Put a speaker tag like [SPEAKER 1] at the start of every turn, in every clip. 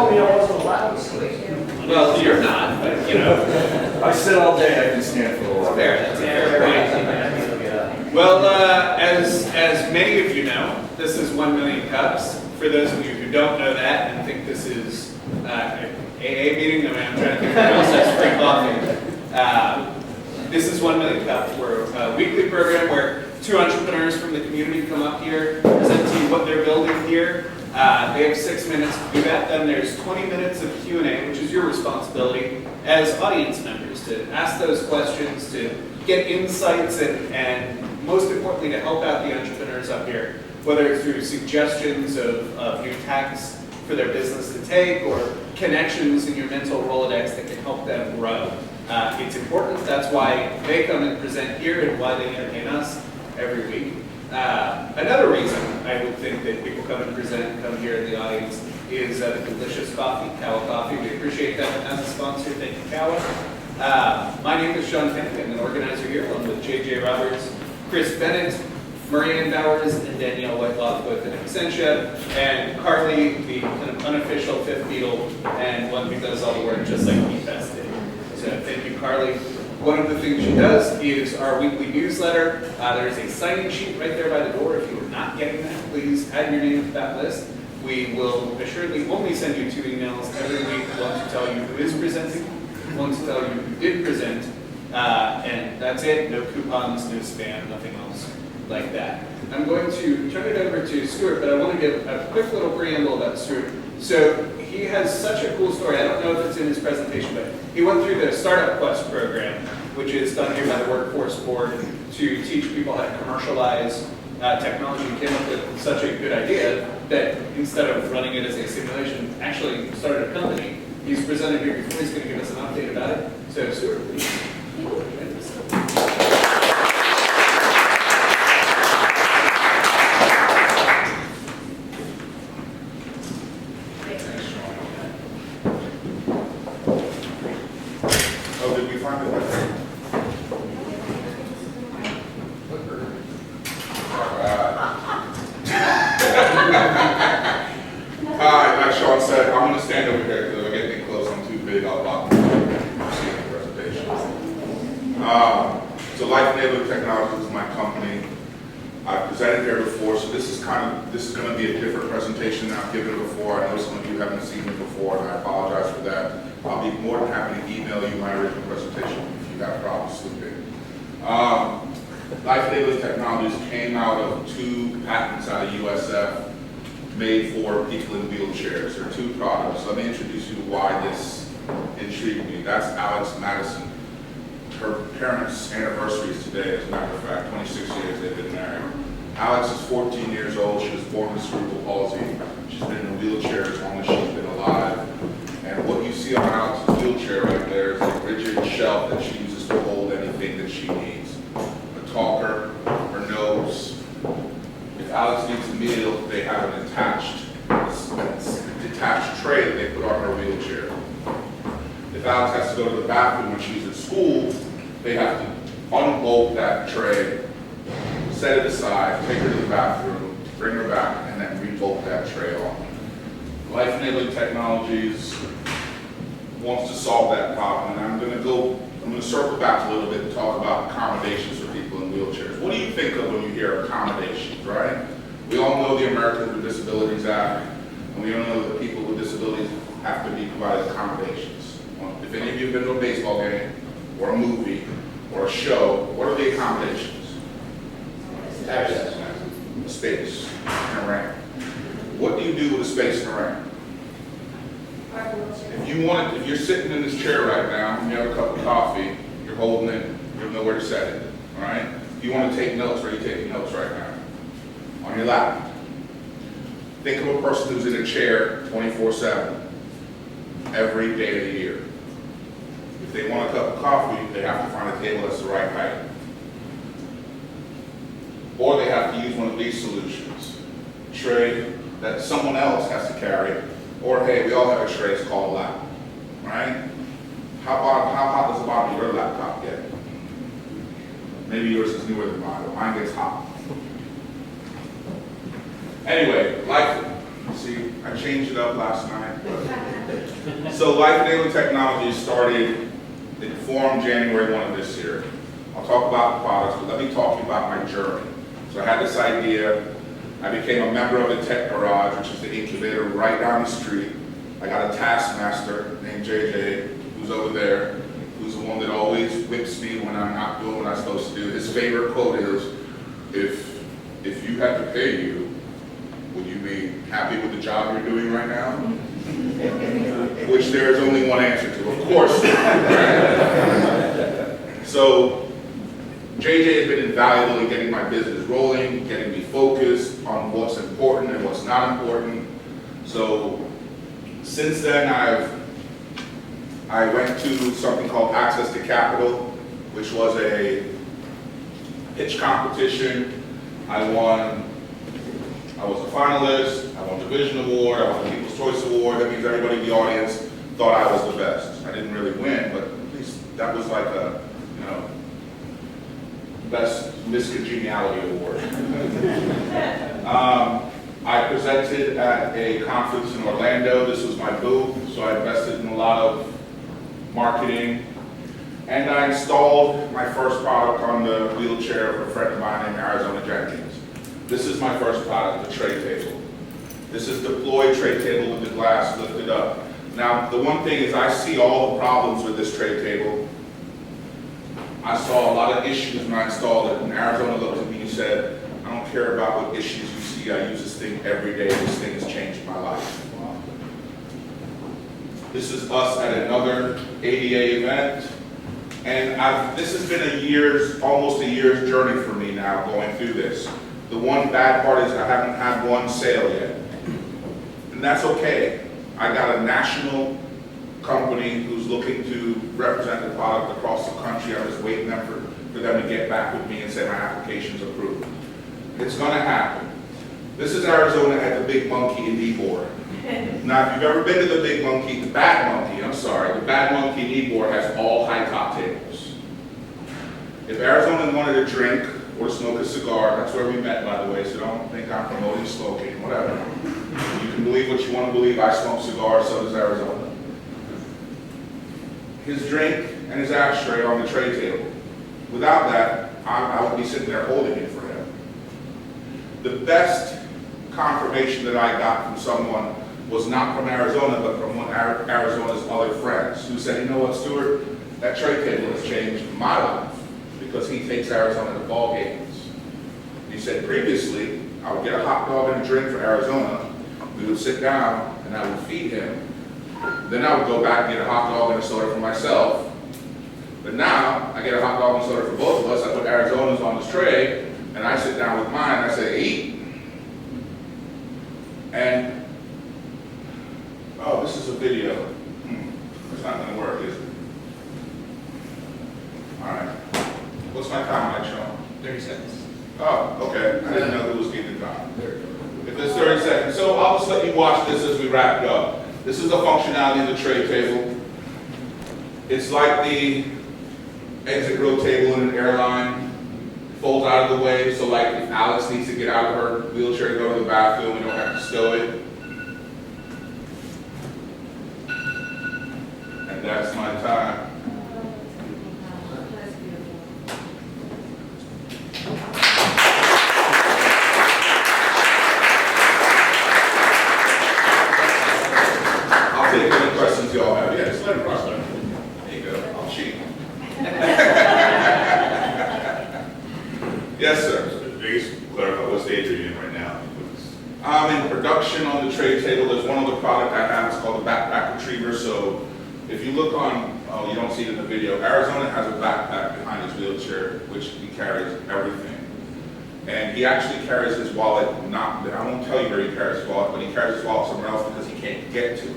[SPEAKER 1] told me I wasn't allowed to sleep.
[SPEAKER 2] Well, you're not, but you know.
[SPEAKER 3] I sit all day, I can stand for a while.
[SPEAKER 2] Fair, that's a fair point. Well, as many of you know, this is 1 Million Cups. For those of you who don't know that and think this is an AA meeting, I'm trying to think of else that's free coffee. This is 1 Million Cups. We're a weekly program where two entrepreneurs from the community come up here, present to you what they're building here. They have 6 minutes to do that. Then there's 20 minutes of Q&A, which is your responsibility as audience members to ask those questions, to get insights, and most importantly, to help out the entrepreneurs up here, whether it's through suggestions of new tactics for their business to take or connections in your mental Rolodex that can help them grow. It's important. That's why they come and present here and why they entertain us every week. Another reason I would think that people come and present, come here in the audience, is the delicious coffee, Kawa Coffee. We appreciate them as a sponsor. Thank you, Kawa. My name is Sean Kennedy. I'm an organizer here, along with JJ Roberts, Chris Bennett, Marianne Bowers, and Danielle Whitelock with an Accentia, and Carly, the kind of unofficial fifth Beatle, and one who does all the work just like Pete Best did. So thank you, Carly. One of the things she does is our weekly newsletter. There's a sign-in sheet right there by the door. If you are not getting that, please add your name to that list. We will assuredly only send you 2 emails every week, one to tell you who is presenting, one to tell you who did present, and that's it. No coupons, no spam, nothing else like that. I'm going to turn it over to Stuart, but I want to give a quick little preamble about Stuart. So he has such a cool story. I don't know if it's in his presentation, but he went through the Startup Quest program, which is done here by the Workforce Board to teach people how to commercialize technology. He came up with such a good idea that instead of running it as a simulation, actually started a company. He's presented here before. He's going to give us an update about it. So Stuart, please.
[SPEAKER 4] This is going to be a different presentation than I've given before. I know some of you haven't seen it before, and I apologize for that. I'll be more than happy to email you my original presentation if you have problems sleeping. Life Enabling Technologies came out of 2 patents out of USF made for people in wheelchairs. There are 2 products. Let me introduce you to why this intrigued me. That's Alex Madison. Her parents' anniversary is today, as a matter of fact. 26 years they've been married. Alex is 14 years old. She was born with cerebral palsy. She's been in a wheelchair as long as she's been alive. And what you see on Alex's wheelchair right there is a rigid shelf that she uses to hold anything that she needs. A talker, her nose. If Alex needs a meal, they have an detached tray that they put on her wheelchair. If Alex has to go to the bathroom when she's at school, they have to unbolt that tray, set it aside, take her to the bathroom, bring her back, and then rebolt that tray on. Life Enabling Technologies wants to solve that problem, and I'm going to circle back a little bit and talk about accommodations for people in wheelchairs. What do you think of when you hear accommodations, right? We all know the Americans with Disabilities Act, and we all know that people with disabilities have to be provided accommodations. If any of you have been to a baseball game, or a movie, or a show, what are the accommodations? Access, a space, and a ramp. What do you do with a space and a ramp? If you're sitting in this chair right now, and you have a cup of coffee, you're holding it, you don't know where to set it, all right? If you want to take notes, where are you taking notes right now? On your lap. Think of a person who's in a chair 24/7, every day of the year. If they want a cup of coffee, they have to find a table that's the right height. Or they have to use one of these solutions. A tray that someone else has to carry, or hey, we all have a tray, it's called a lap, right? How hot does the bottom of your laptop get? Maybe yours is newer than mine, but mine gets hot. Anyway, see, I changed it up last night, but So Life Enabling Technologies started, it formed January 1 of this year. I'll talk about the products, but let me talk to you about my journey. So I had this idea. I became a member of the Tech Garage, which is the incubator right down the street. I got a taskmaster named JJ, who's over there, who's the one that always whips me when I'm not doing what I'm supposed to do. His favorite quote is, if you had to pay you, would you be happy with the job you're doing right now? Which there is only one answer to, of course. So JJ has been invaluable in getting my business rolling, getting me focused on what's important and what's not important. So since then, I went to something called Access to Capital, which was a pitch competition. I was a finalist, I won the Division Award, I won the People's Choice Award. That means everybody in the audience thought I was the best. I didn't really win, but at least that was like a, best miscongeniality award. I presented at a conference in Orlando. This was my booth, so I invested in a lot of marketing. And I installed my first product on the wheelchair of a friend of mine named Arizona Jenkins. This is my first product, the tray table. This is deployed tray table with the glass lifted up. Now, the one thing is I see all the problems with this tray table. I saw a lot of issues when I installed it, and Arizona looked at me and said, I don't care about what issues you see, I use this thing every day, this thing has changed my life. This is us at another ADA event, and this has been almost a year's journey for me now going through this. The one bad part is I haven't had one sale yet, and that's okay. I got a national company who's looking to represent the product across the country. I'm just waiting for them to get back with me and say my application's approved. It's gonna happen. This is Arizona at the Big Monkey in Ybor. Now, if you've ever been to the Big Monkey, the Bad Monkey in Ybor has all high top tables. If Arizona wanted to drink or smoke a cigar, that's where we met, by the way, so don't think I'm promoting smoking, whatever. You can believe what you want to believe. I smoke cigars, so does Arizona. His drink and his ashtray on the tray table. Without that, I would be sitting there holding it for him. The best confirmation that I got from someone was not from Arizona, but from one of Arizona's other friends who said, you know what, Stuart, that tray table has changed my life because he takes Arizona to ball games. He said previously, I would get a hot dog and a drink for Arizona, we would sit down and I would feed him. Then I would go back and get a hot dog and a soda for myself. But now, I get a hot dog and soda for both of us. I put Arizona's on this tray, and I sit down with mine, and I say, eat. And, oh, this is a video. It's not gonna work, is it? All right. What's my time, Mike, Sean?
[SPEAKER 2] 30 seconds.
[SPEAKER 4] Oh, okay. I didn't know who was keeping time. If it's 30 seconds. So I'll just let you watch this as we wrap it up. This is the functionality of the tray table. It's like the exit row table in an airline. It folds out of the way, so like if Alex needs to get out of her wheelchair to go to the bathroom, we don't have to stow it. And that's my time. I'll take any questions y'all have. Yeah, just let it run. There you go. I'll cheat. Yes, sir.
[SPEAKER 1] Please clarify, what stage are you in right now?
[SPEAKER 4] I'm in production on the tray table. There's one other product I have. It's called the backpack retriever. So if you look on, oh, you don't see it in the video. Arizona has a backpack behind his wheelchair, which he carries everything. And he actually carries his wallet, I won't tell you where he carries his wallet, but he carries his wallet somewhere else because he can't get to it.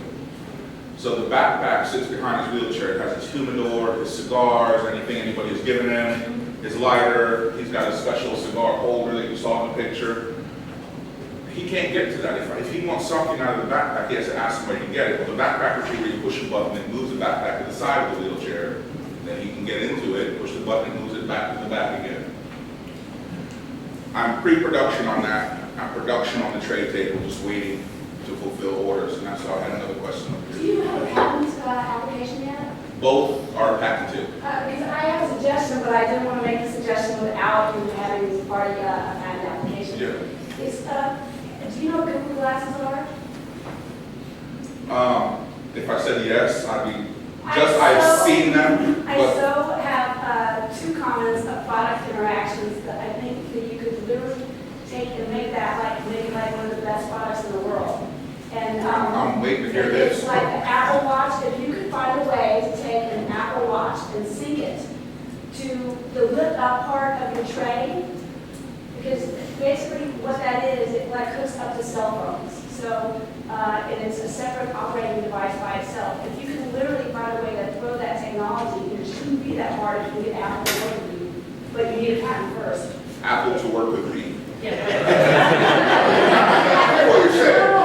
[SPEAKER 4] So the backpack sits behind his wheelchair. It has his humidor, his cigars, anything anybody has given him, his lighter. He's got a special cigar holder that you saw in the picture. He can't get to that. If he wants something out of the backpack, he has to ask somebody to get it. Well, the backpack retriever, you push a button, it moves the backpack to the side of the wheelchair. Then he can get into it, push the button, it moves it back to the back again. I'm pre-production on that. I'm production on the tray table, just waiting to fulfill orders. And that's how I had another question up here. both are patented.
[SPEAKER 5] Because I have a suggestion, but I didn't want to make the suggestion without you having already a patent application.
[SPEAKER 4] Yeah.
[SPEAKER 5] Is, do you know what Google glasses are?
[SPEAKER 4] If I said yes, I'd be,
[SPEAKER 5] I've
[SPEAKER 4] I've seen them,
[SPEAKER 5] I
[SPEAKER 4] but
[SPEAKER 5] so have two comments of product interactions that I think that you could literally take and make it like one of the best products in the world. And
[SPEAKER 4] I'm waiting to hear this.
[SPEAKER 5] it's like the Apple Watch. If you could find a way to take an Apple Watch and sync it to the lit up part of your tray, because basically what that is, it like hooks up to cell phones. So, and it's a separate operating device by itself. If you can literally find a way to throw that technology, it shouldn't be that hard if you get Apple to work with you, but you need a patent first.
[SPEAKER 4] Apple to work with me.
[SPEAKER 5] Yeah.
[SPEAKER 4] What you're saying.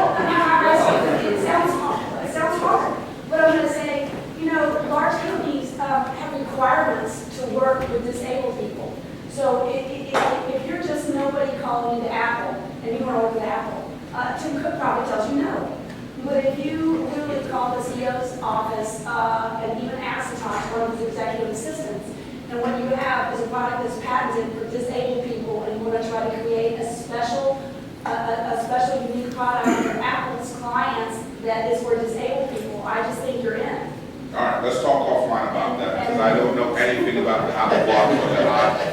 [SPEAKER 5] It sounds hard. It sounds hard. But I'm going to say, you know, large companies have requirements to work with disabled people. So if you're just nobody calling into Apple and you want to work with Apple, Tim Cook probably tells you no. But if you literally call the CEO's office and even ask to talk to one of his executive assistants, and what you have is a product that's patented for disabled people, and you want to try to create a special unique product for Apple's clients that is for disabled people, I just think you're in.
[SPEAKER 4] All right, let's talk offline about that, because I don't know anything about the Apple Watch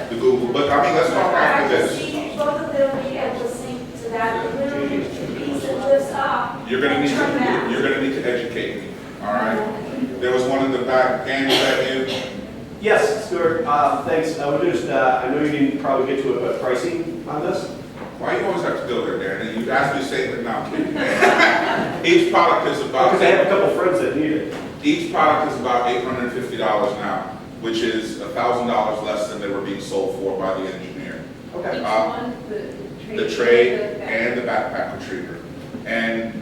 [SPEAKER 4] or the Google, but I mean, let's talk after
[SPEAKER 5] I just
[SPEAKER 4] this.
[SPEAKER 5] see both of them being able to sync to that, literally, piece that lifts up.
[SPEAKER 4] You're gonna need
[SPEAKER 5] and turn down.
[SPEAKER 4] to, you're gonna need to educate me, all right? There was one in the back, Dan, was that you?
[SPEAKER 6] Yes, Stuart, thanks. I would just, I know you didn't probably get to it, but pricing on this?
[SPEAKER 4] Why you always have to go there, Dan? You asked me to say it, but now I'm kidding. Each product is about,
[SPEAKER 6] Because I have a couple friends that need it.
[SPEAKER 4] each product is about $850 now, which is $1,000 less than they were being sold for by the engineer.
[SPEAKER 6] Okay.
[SPEAKER 5] Each one,
[SPEAKER 4] The tray and the backpack retriever. And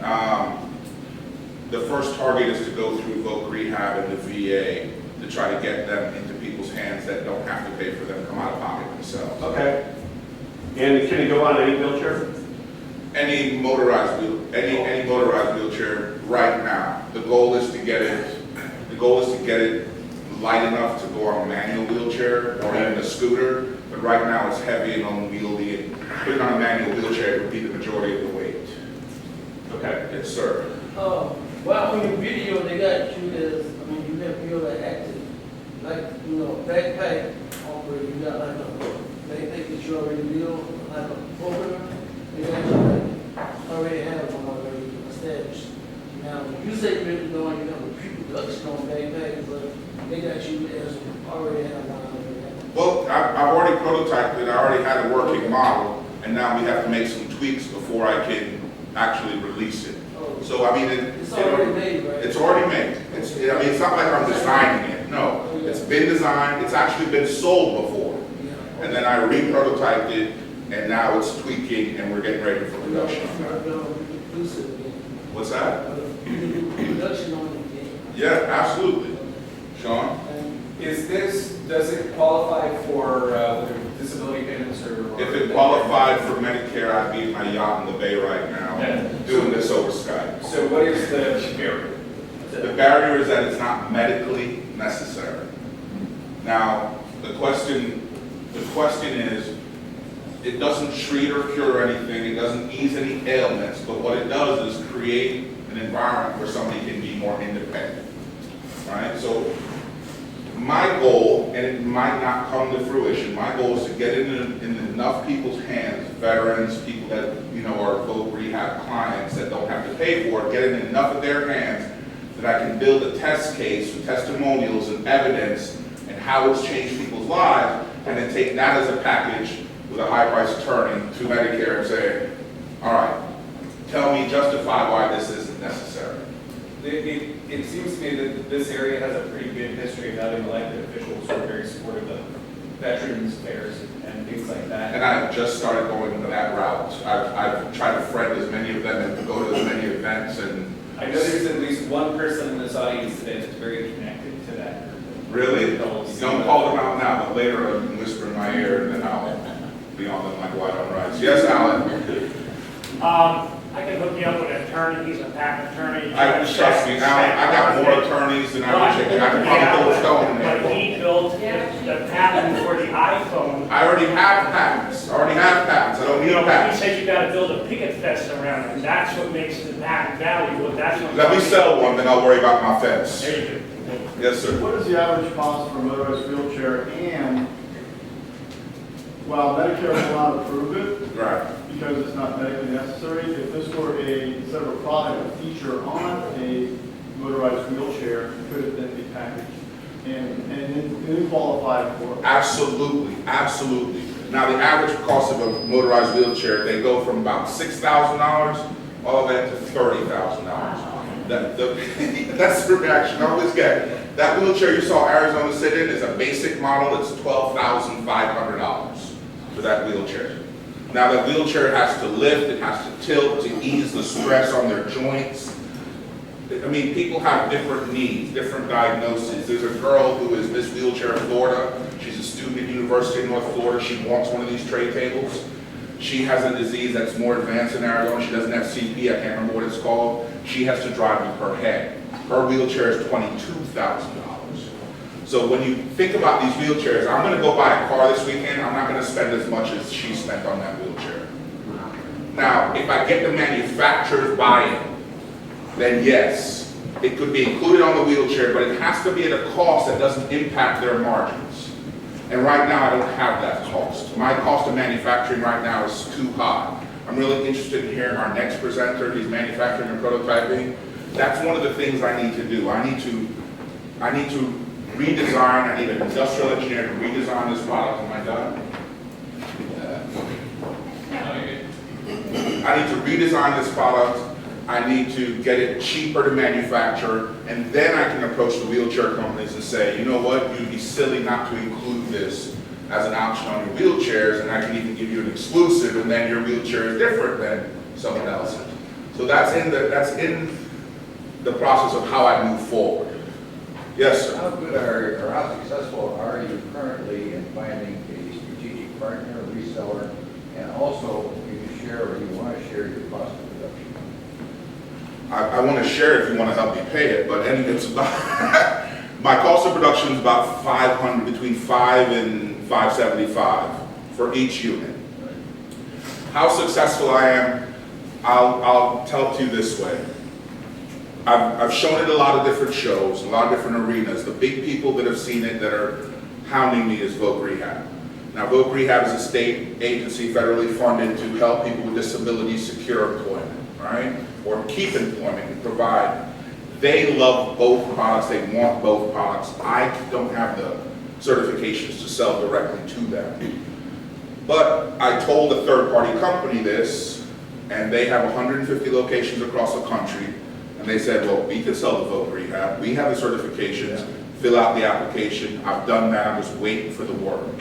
[SPEAKER 4] the first target is to go through Voc Rehab and the VA to try to get them into people's hands that don't have to pay for them to come out of pocket themselves.
[SPEAKER 6] Okay. And can it go on any wheelchair?
[SPEAKER 4] Any motorized wheelchair right now. The goal is to get it light enough to go on a manual wheelchair or even a scooter, but right now it's heavy and unwieldy. Putting on a manual wheelchair would be the majority of the weight.
[SPEAKER 6] Okay.
[SPEAKER 4] Yes, sir.
[SPEAKER 7] Well, on your video, they got you as, you have real active, like, backpack operator, you got like a backpack that you already built, like a program, they got you already have one already established. Now, you say you're doing, pre-production on backpacks, but they got you as already have one already.
[SPEAKER 4] Well, I've already prototyped it, I already had a working model, and now we have to make some tweaks before I can actually release it. So, I mean,
[SPEAKER 7] It's already made, right?
[SPEAKER 4] It's already made. It's not like I'm designing it, no. It's been designed, it's actually been sold before.
[SPEAKER 7] Yeah.
[SPEAKER 4] And then I re-prototyped it, and now it's tweaking, and we're getting ready for production on that. What's that?
[SPEAKER 7] Production on it again.
[SPEAKER 4] Yeah, absolutely. Sean?
[SPEAKER 2] Does it qualify for whether disability payments or?
[SPEAKER 4] If it qualified for Medicare, I'd be in my yacht in the bay right now, doing this over Skype.
[SPEAKER 2] So what is the barrier?
[SPEAKER 4] The barrier is that it's not medically necessary. Now, the question is, it doesn't treat or cure anything, it doesn't ease any ailments, but what it does is create an environment where somebody can be more independent, right? So my goal, and it might not come to fruition, my goal is to get it in enough people's hands, veterans, people that are Voc Rehab clients that don't have to pay for it, get it in enough of their hands that I can build a test case with testimonials and evidence and how it's changed people's lives, and then take that as a package with a high-priced attorney to Medicare and say, all right, tell me, justify why this isn't necessary.
[SPEAKER 2] It seems to me that this area has a pretty good history of having elected officials who are very supportive of veterans affairs and things like that.
[SPEAKER 4] And I've just started going that route. I've tried to friend as many of them and go to as many events and.
[SPEAKER 2] I know there's at least one person in this audience today that's very connected to that group.
[SPEAKER 4] Really? Don't call them out now, but later I can whisper in my ear and then I'll be on them like white on rice. Yes, Alan?
[SPEAKER 8] I can hook you up with an attorney, he's a patent attorney.
[SPEAKER 4] Trust me, I got more attorneys than I wish I could. I could probably throw a stone in
[SPEAKER 8] But
[SPEAKER 4] there.
[SPEAKER 8] he built the patent for the iPhone.
[SPEAKER 4] I already have patents. I don't need
[SPEAKER 8] You know, he
[SPEAKER 4] patents.
[SPEAKER 8] said you gotta build a picket fence around it, and that's what makes the patent valuable, that's what.
[SPEAKER 4] Let me sell one, then I'll worry about my fence.
[SPEAKER 8] There you go.
[SPEAKER 4] Yes, sir.
[SPEAKER 9] What is the average cost for a motorized wheelchair, and while Medicare will not approve it,
[SPEAKER 4] Right.
[SPEAKER 9] because it's not medically necessary, if this were instead of a product, a feature on a motorized wheelchair, could it then be packaged and then qualified for?
[SPEAKER 4] Absolutely, absolutely. Now, the average cost of a motorized wheelchair, they go from about $6,000 all the way up to $30,000. That's the reaction I always get. That wheelchair you saw Arizona sit in is a basic model. It's $12,500 for that wheelchair. Now, that wheelchair has to lift, it has to tilt to ease the stress on their joints. I mean, people have different needs, different diagnoses. There's a girl who is Miss Wheelchair Florida. She's a student at University of North Florida. She wants one of these tray tables. She has a disease that's more advanced in Arizona. She doesn't have CP. I can't remember what it's called. She has to drive with her head. Her wheelchair is $22,000. So when you think about these wheelchairs, I'm going to go buy a car this weekend. I'm not going to spend as much as she spent on that wheelchair. Now, if I get the manufacturer's buy-in, then yes, it could be included on the wheelchair, but it has to be at a cost that doesn't impact their margins. And right now, I don't have that cost. My cost of manufacturing right now is too high. I'm really interested in hearing our next presenter. He's manufacturing and prototyping. That's one of the things I need to do. I need to redesign. I need an industrial engineer to redesign this product. Am I done? I need to redesign this product. I need to get it cheaper to manufacture, and then I can approach the wheelchair companies and say, you know what, you'd be silly not to include this as an option on your wheelchairs, and I can even give you an exclusive, and then your wheelchair is different than someone else's. So that's in the process of how I move forward. Yes, sir.
[SPEAKER 10] How good or how successful are you currently in finding a strategic partner, reseller, and also do you share or you want to share your cost of production?
[SPEAKER 4] I want to share if you want to help me pay it, but it's about my cost of production is about $500, between $5 and $575 for each unit. How successful I am, I'll tell it to you this way. I've shown it a lot of different shows, a lot of different arenas. The big people that have seen it that are hounding me is Voc Rehab. Now, Voc Rehab is a state agency federally funded to help people with disabilities secure employment, right? Or keep employment and provide. They love both products. They want both products. I don't have the certifications to sell directly to them. But I told a third-party company this, and they have 150 locations across the country. And they said, well, we can sell the Voc Rehab. We have the certifications. Fill out the application. I've done that. I'm just waiting for the word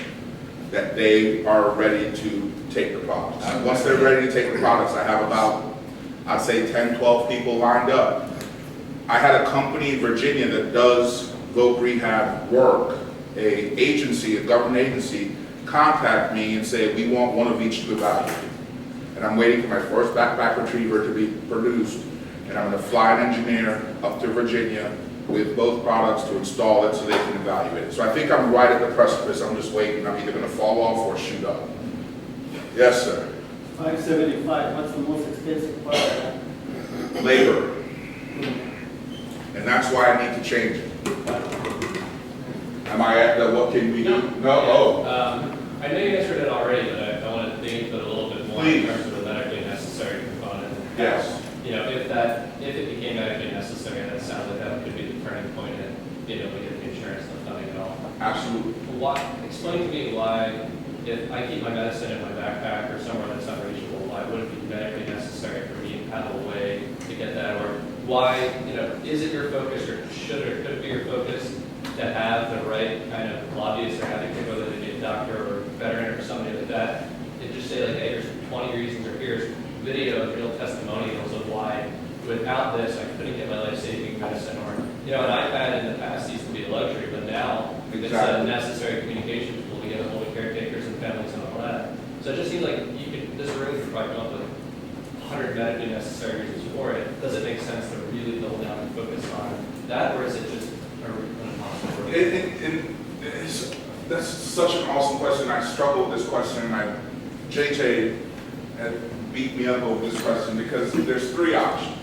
[SPEAKER 4] that they are ready to take the products. And once they're ready to take the products, I have about, I'd say 10, 12 people lined up. I had a company in Virginia that does Voc Rehab work, a government agency, contact me and say, we want one of each to evaluate. And I'm waiting for my first backpack retriever to be produced. And I'm going to fly an engineer up to Virginia with both products to install it so they can evaluate it. So I think I'm right at the precipice. I'm just waiting. I'm either going to fall off or shoot up. Yes, sir.
[SPEAKER 11] 575, what's the most expensive part of that?
[SPEAKER 4] Labor. And that's why I need to change it. Am I at the what can we do? No? Oh.
[SPEAKER 12] I know you answered it already, but I want to dig into it a little bit more
[SPEAKER 4] Please.
[SPEAKER 12] in terms of the medically necessary component.
[SPEAKER 4] Yes.
[SPEAKER 12] You know, if it became medically necessary, that sounds like that could be the turning point in being able to get the insurance and funding at all.
[SPEAKER 4] Absolutely.
[SPEAKER 12] Explain to me why, if I keep my medicine in my backpack or somewhere that's unreachable, why would it be medically necessary for me to paddle away to get that? Or why, is it your focus, or should or could it be your focus to have the right kind of lobbyist or advocate, whether they be a doctor or a veteran or somebody like that, and just say like, hey, there's 20 reasons, or here's video and real testimonials of why without this I couldn't get my life-saving medicine, or an iPad in the past used to be a luxury, but now it's a necessary communication tool to get a hold of caretakers and families and all that. So it just seems like this room could probably come up with 100 medically necessary reasons for it, does it make sense to really double down and focus on that, or is it just a impossible?
[SPEAKER 4] That's such an awesome question. I struggle with this question, and JJ had beat me up over this question because there's three options.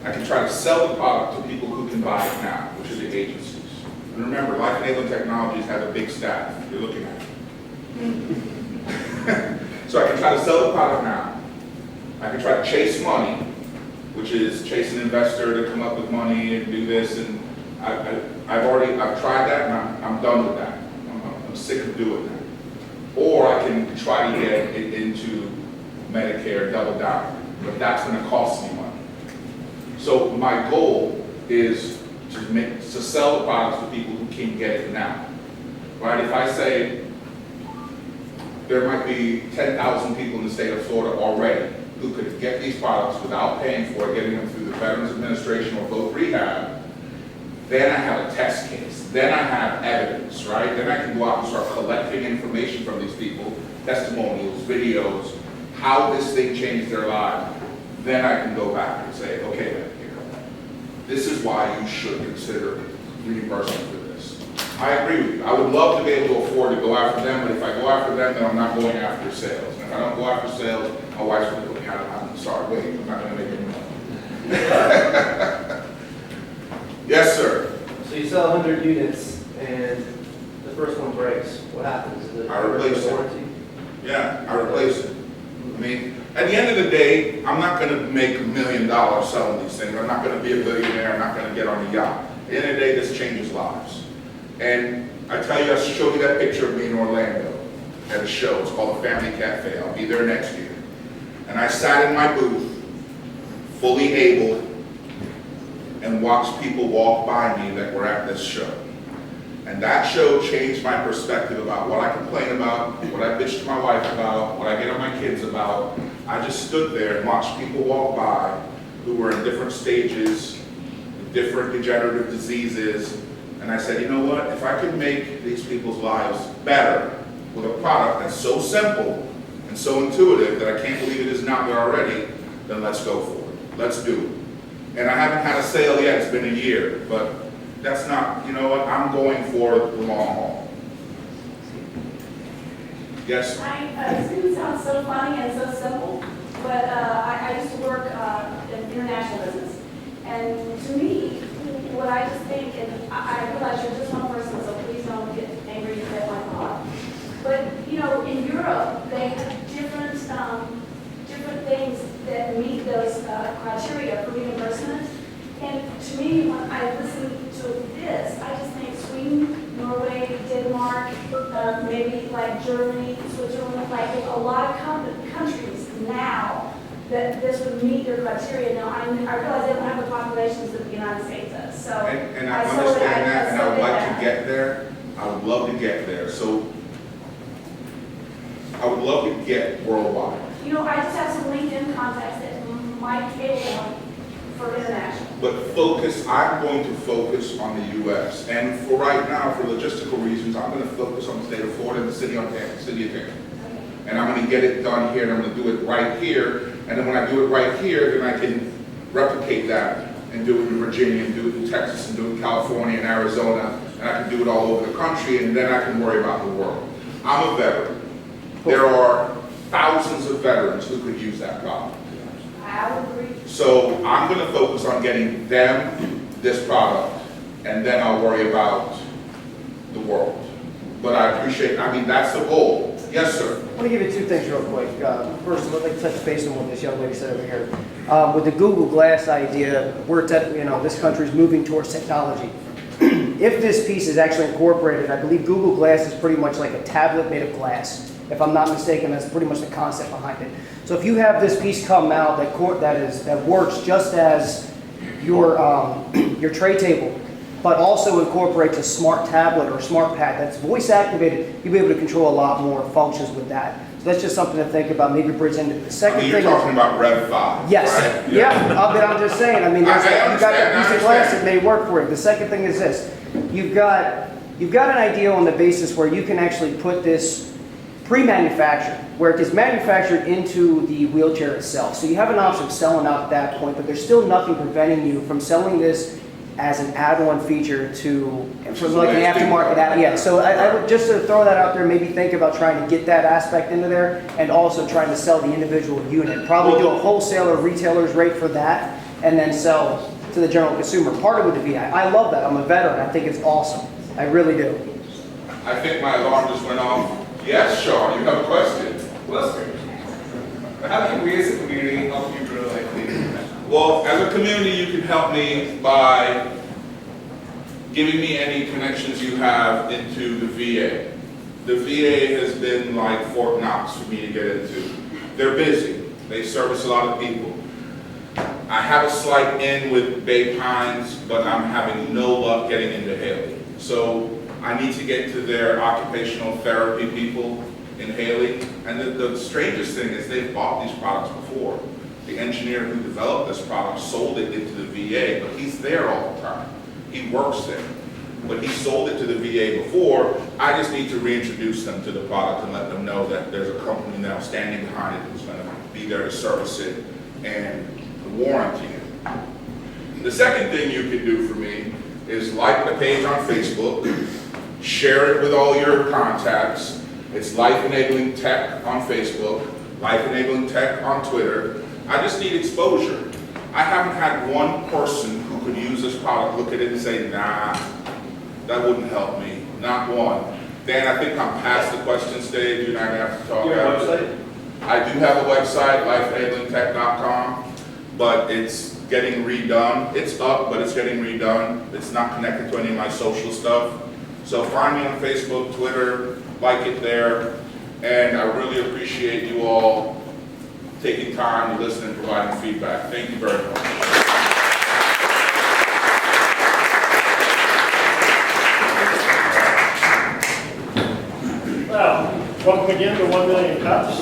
[SPEAKER 4] I can try to sell the product to people who can buy it now, which are the agencies. And remember, Life Enabling Technologies has a big staff. You're looking at it. So I can try to sell the product now. I can try to chase money, which is chase an investor to come up with money and do this. And I've tried that, and I'm done with that. I'm sick of doing that. Or I can try to get it into Medicare, double down, but that's going to cost me money. So my goal is to sell the products to people who can get it now, right? If I say there might be 10,000 people in the state of Florida already who could get these products without paying for it, getting them through the Veterans Administration or voc rehab, then I have a test case. Then I have evidence, right? Then I can go out and start collecting information from these people, testimonials, videos, how this thing changed their lives. Then I can go back and say, okay, then, this is why you should consider reimbursement for this. I agree with you. I would love to be able to afford to go after them, but if I go after them, then I'm not going after sales. And if I don't go after sales, my wife's going to put me out. I'm sorry, wait, I'm not going to make any money. Yes, sir.
[SPEAKER 6] So you sell 100 units and the first one breaks. What happens? Is it
[SPEAKER 4] I replace it.
[SPEAKER 6] warranty?
[SPEAKER 4] Yeah, I replace it. I mean, at the end of the day, I'm not going to make $1 million selling these things. I'm not going to be a billionaire. I'm not going to get on a yacht. At the end of the day, this changes lives. And I tell you, I showed you that picture of me in Orlando at a show. It's called the Family Cafe. I'll be there next year. And I sat in my booth, fully able, and watched people walk by me that were at this show. And that show changed my perspective about what I complain about, what I bitch to my wife about, what I get on my kids about. I just stood there and watched people walk by who were in different stages, different degenerative diseases. And I said, you know what? If I can make these people's lives better with a product that's so simple and so intuitive that I can't believe it isn't out there already, then let's go for it. Let's do it. And I haven't had a sale yet. It's been a year, but that's not, you know what, I'm going for the long haul. Yes?
[SPEAKER 5] It's going to sound so funny and so simple, but I used to work in international business. And to me, what I just think, and I realize you're just one person, so please don't get angry if that might not. But, you know, in Europe, they have different things that meet those criteria for reimbursement. And to me, when I listen to this, I just think Sweden, Norway, Denmark, maybe like Germany, Switzerland, like a lot of countries now that this would meet their criteria. Now, I realize they don't have the populations that the United States does. So,
[SPEAKER 4] and I understand that, and I would like to get there. I would love to get there. So I would love to get worldwide.
[SPEAKER 5] You know, I just have some LinkedIn contacts that might be able to help for international.
[SPEAKER 4] But I'm going to focus on the U.S. And for right now, for logistical reasons, I'm going to focus on the state of Florida and the city of Tampa. And I'm going to get it done here, and I'm going to do it right here. And then when I do it right here, then I can replicate that and do it in Virginia, and do it in Texas, and do it in California and Arizona, and I can do it all over the country, and then I can worry about the world. I'm a veteran. There are thousands of veterans who could use that product.
[SPEAKER 5] I would agree.
[SPEAKER 4] So I'm going to focus on getting them this product, and then I'll worry about the world. But I appreciate, that's the goal. Yes, sir.
[SPEAKER 11] I want to give you two things real quick. First, I'd like to touch base on what this young lady said over here. With the Google Glass idea, this country's moving towards technology. If this piece is actually incorporated, I believe Google Glass is pretty much like a tablet made of glass. If I'm not mistaken, that's pretty much the concept behind it. So if you have this piece come out that works just as your tray table, but also incorporates a smart tablet or smart pad that's voice activated, you'll be able to control a lot more functions with that. So that's just something to think about, maybe bridge into the second thing.
[SPEAKER 4] You're talking about Rev 5.
[SPEAKER 11] Yes.
[SPEAKER 4] Right?
[SPEAKER 11] Yeah. I'm just saying. You've got a piece of glass that may work for you. The second thing is this: you've got an idea on the basis where you can actually put this pre-manufactured, where it gets manufactured into the wheelchair itself. So you have an option of selling out at that point, but there's still nothing preventing you from selling this as an add-on feature to, from like an aftermarket ad. Yeah, so I would just to throw that out there, maybe think about trying to get that aspect into there, and also trying to sell the individual unit. Probably do a wholesaler retailer's rate for that, and then sell to the general consumer. Part of it with the VI. I love that. I'm a veteran. I think it's awesome. I really do.
[SPEAKER 4] I think my alarm just went off. Yes, Sean, you have a question?
[SPEAKER 2] Well, how can we as a community help you grow like leaders?
[SPEAKER 4] Well, as a community, you can help me by giving me any connections you have into the VA. The VA has been like Fort Knox for me to get into. They're busy. They service a lot of people. I have a slight in with Bay Pines, but I'm having no luck getting into Haley. So I need to get to their occupational therapy people in Haley. And the strangest thing is they've bought these products before. The engineer who developed this product sold it into the VA, but he's there all the time. He works there. But he sold it to the VA before. I just need to reintroduce them to the product and let them know that there's a company now standing behind it who's going to be there to service it and warranty it. The second thing you can do for me is like the page on Facebook, share it with all your contacts. It's Life Enabling Tech on Facebook, Life Enabling Tech on Twitter. I just need exposure. I haven't had one person who could use this product look at it and say, nah, that wouldn't help me. Not one. Dan, I think I'm past the question stage. You're not going to have to talk about it.
[SPEAKER 6] Website?
[SPEAKER 4] I do have a website, lifeenablingtech.com, but it's getting redone. It's up, but it's getting redone. It's not connected to any of my social stuff. So find me on Facebook, Twitter, like it there, and I really appreciate you all taking time to listen and providing feedback. Thank you very much.
[SPEAKER 9] Well, welcome again to 1 Million Cups,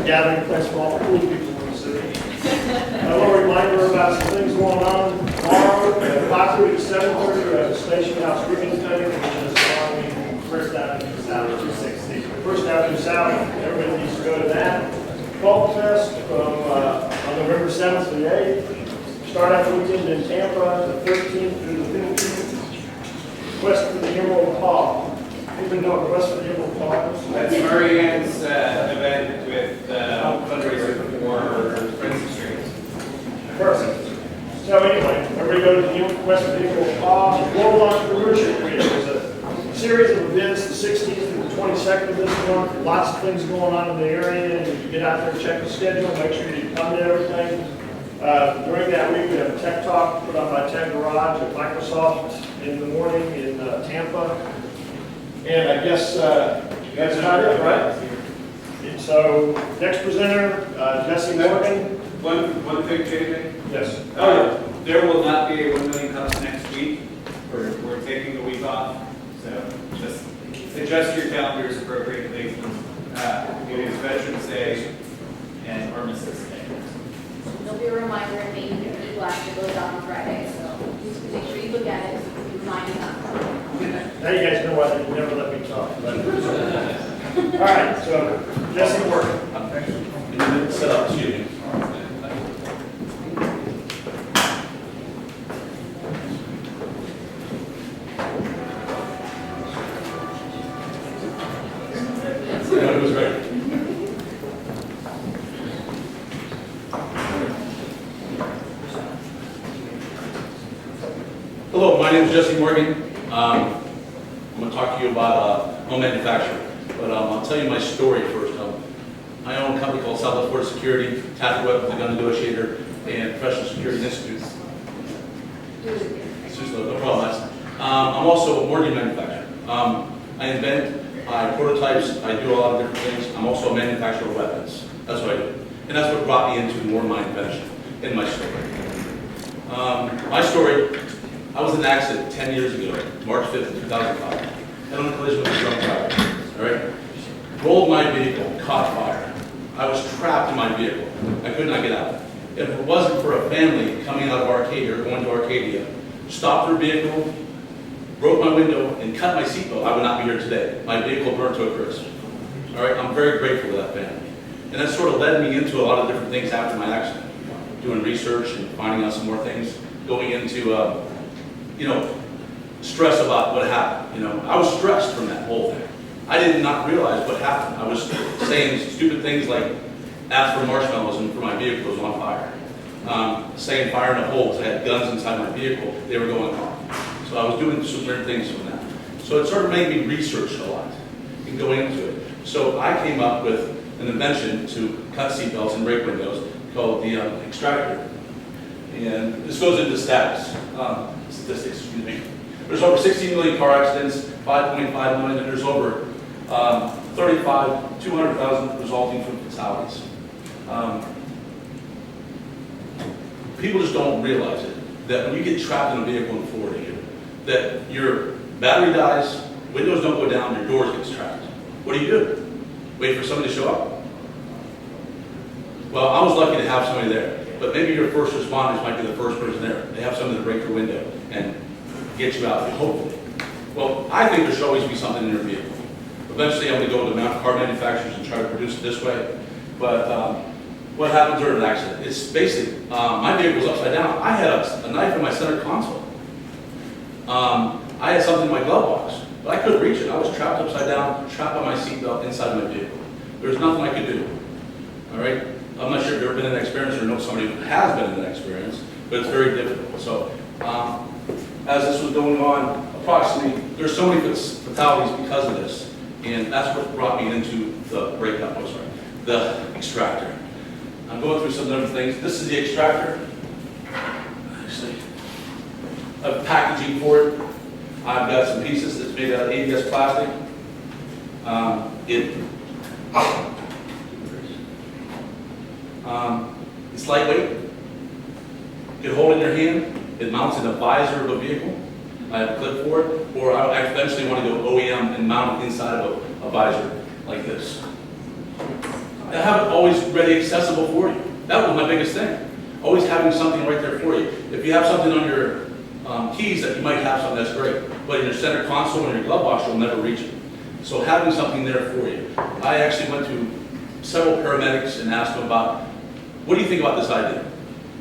[SPEAKER 9] gathering place for all the cool people in the city. A little reminder about some things going on tomorrow, at 5:30 to 7:30, we have a Station House ribbon cutting, which is on First Avenue South, 260. First Avenue South, everybody needs to go to that. Fall Fest from on November 7th to the 8th. Start out the weekend in Tampa, the 13th through the 15th. Quest for the Emerald Paw. Anybody know what Quest for the Emerald Paw is?
[SPEAKER 2] That's Murray Ann's event with fundraiser for Friends of Streams.
[SPEAKER 9] Perfect. So anyway, everybody go to the Quest for the Emerald Paw. Global Entrepreneurship Week is a series of events, the 16th through the 22nd of this month. Lots of things going on in the area, and you get out there and check the schedule, make sure you come to everything. During that week, we have a tech talk put on by Tech Garage at Microsoft in the morning in Tampa. And I guess that's about it, right? And so next presenter, Jesse Morgan.
[SPEAKER 2] One thing, JJ.
[SPEAKER 9] Yes.
[SPEAKER 2] There will not be a 1 million cups next week. We're taking the week off, so just adjust your calendars appropriately. It is Veterans Day and Armistice Day.
[SPEAKER 13] There'll be a reminder in May that the blaster goes out on Friday, so just make sure you look at it, so you remind you not to.
[SPEAKER 9] Now you guys know why they never let me talk. All right, so Jesse Morgan.
[SPEAKER 3] Set up, excuse me. It was great. Hello, my name is Jesse Morgan. I'm going to talk to you about home manufacturing, but I'll tell you my story first. I own a company called Southwest Border Security, Taffy Web, the Gun Negotiator, and Professional Security Institute. No problem. I'm also a mortgage manufacturer. I invent, I prototypes, I do a lot of different things. I'm also a manufacturer of weapons. That's what I do. And that's what brought me into more of my invention in my story. My story, I was in an accident 10 years ago, March 5th, 2005. Head on collision with a drunk driver. All right? Rolled my vehicle, caught fire. I was trapped in my vehicle. I could not get out. If it wasn't for a family coming out of Arcadia or going to Arcadia, stopped their vehicle, broke my window, and cut my seatbelt, I would not be here today. My vehicle burned to a crisp. All All right, I'm very grateful to that family. And that sort of led me into a lot of different things after my accident. Doing research and finding out some more things, going into, stress about what happened. I was stressed from that whole thing. I did not realize what happened. I was saying stupid things like, ask for marshmallows and for my vehicle was on fire. Saying fire in a hole because I had guns inside my vehicle, they were going off. So I was doing some weird things from that. So it sort of made me research a lot and go into it. So I came up with an invention to cut seatbelts and brake windows called the extractor. And this goes into statistics, excuse me. There's over 16 million car accidents, 5.5 million, and there's over 200,000 resulting from fatalities. People just don't realize it, that when you get trapped in a vehicle in Florida here, that your battery dies, windows don't go down, your doors get trapped. What do? Wait for somebody to show up? Well, I was lucky to have somebody there, but maybe your first responders might be the first person there. They have somebody to break your window and get you out, hopefully. Well, I think there should always be something in your vehicle. Eventually, I'm going to go to car manufacturers and try to produce it this way. But what happens during an accident? It's basically, my vehicle was upside down. I had a knife in my center console. I had something in my glove box, but I couldn't reach it. I was trapped upside down, trapped by my seatbelt inside my vehicle. There was nothing I could do. All right? I'm not sure if you've ever been in an experience or know somebody who has been in an experience, but it's very difficult. So, as this was going on, approximately, there's so many fatalities because of this, and that's what brought me into the the extractor. I'm going through some other things. This is the extractor. Actually, I have packaging for it. I've got some pieces that's made out of ABS plastic. It's lightweight. You can hold it in your hand. It mounts in the visor of a vehicle. I have a clip for it. Or I eventually want to go OEM and mount it inside of a visor like this. I have it always ready accessible for you. That was my biggest thing. Always having something right there for you. If you have something on your keys that you might have something, that's great. But in your center console and your glove box, you'll never reach it. So having something there for you. I actually went to several paramedics and asked them about, what do you think about this idea?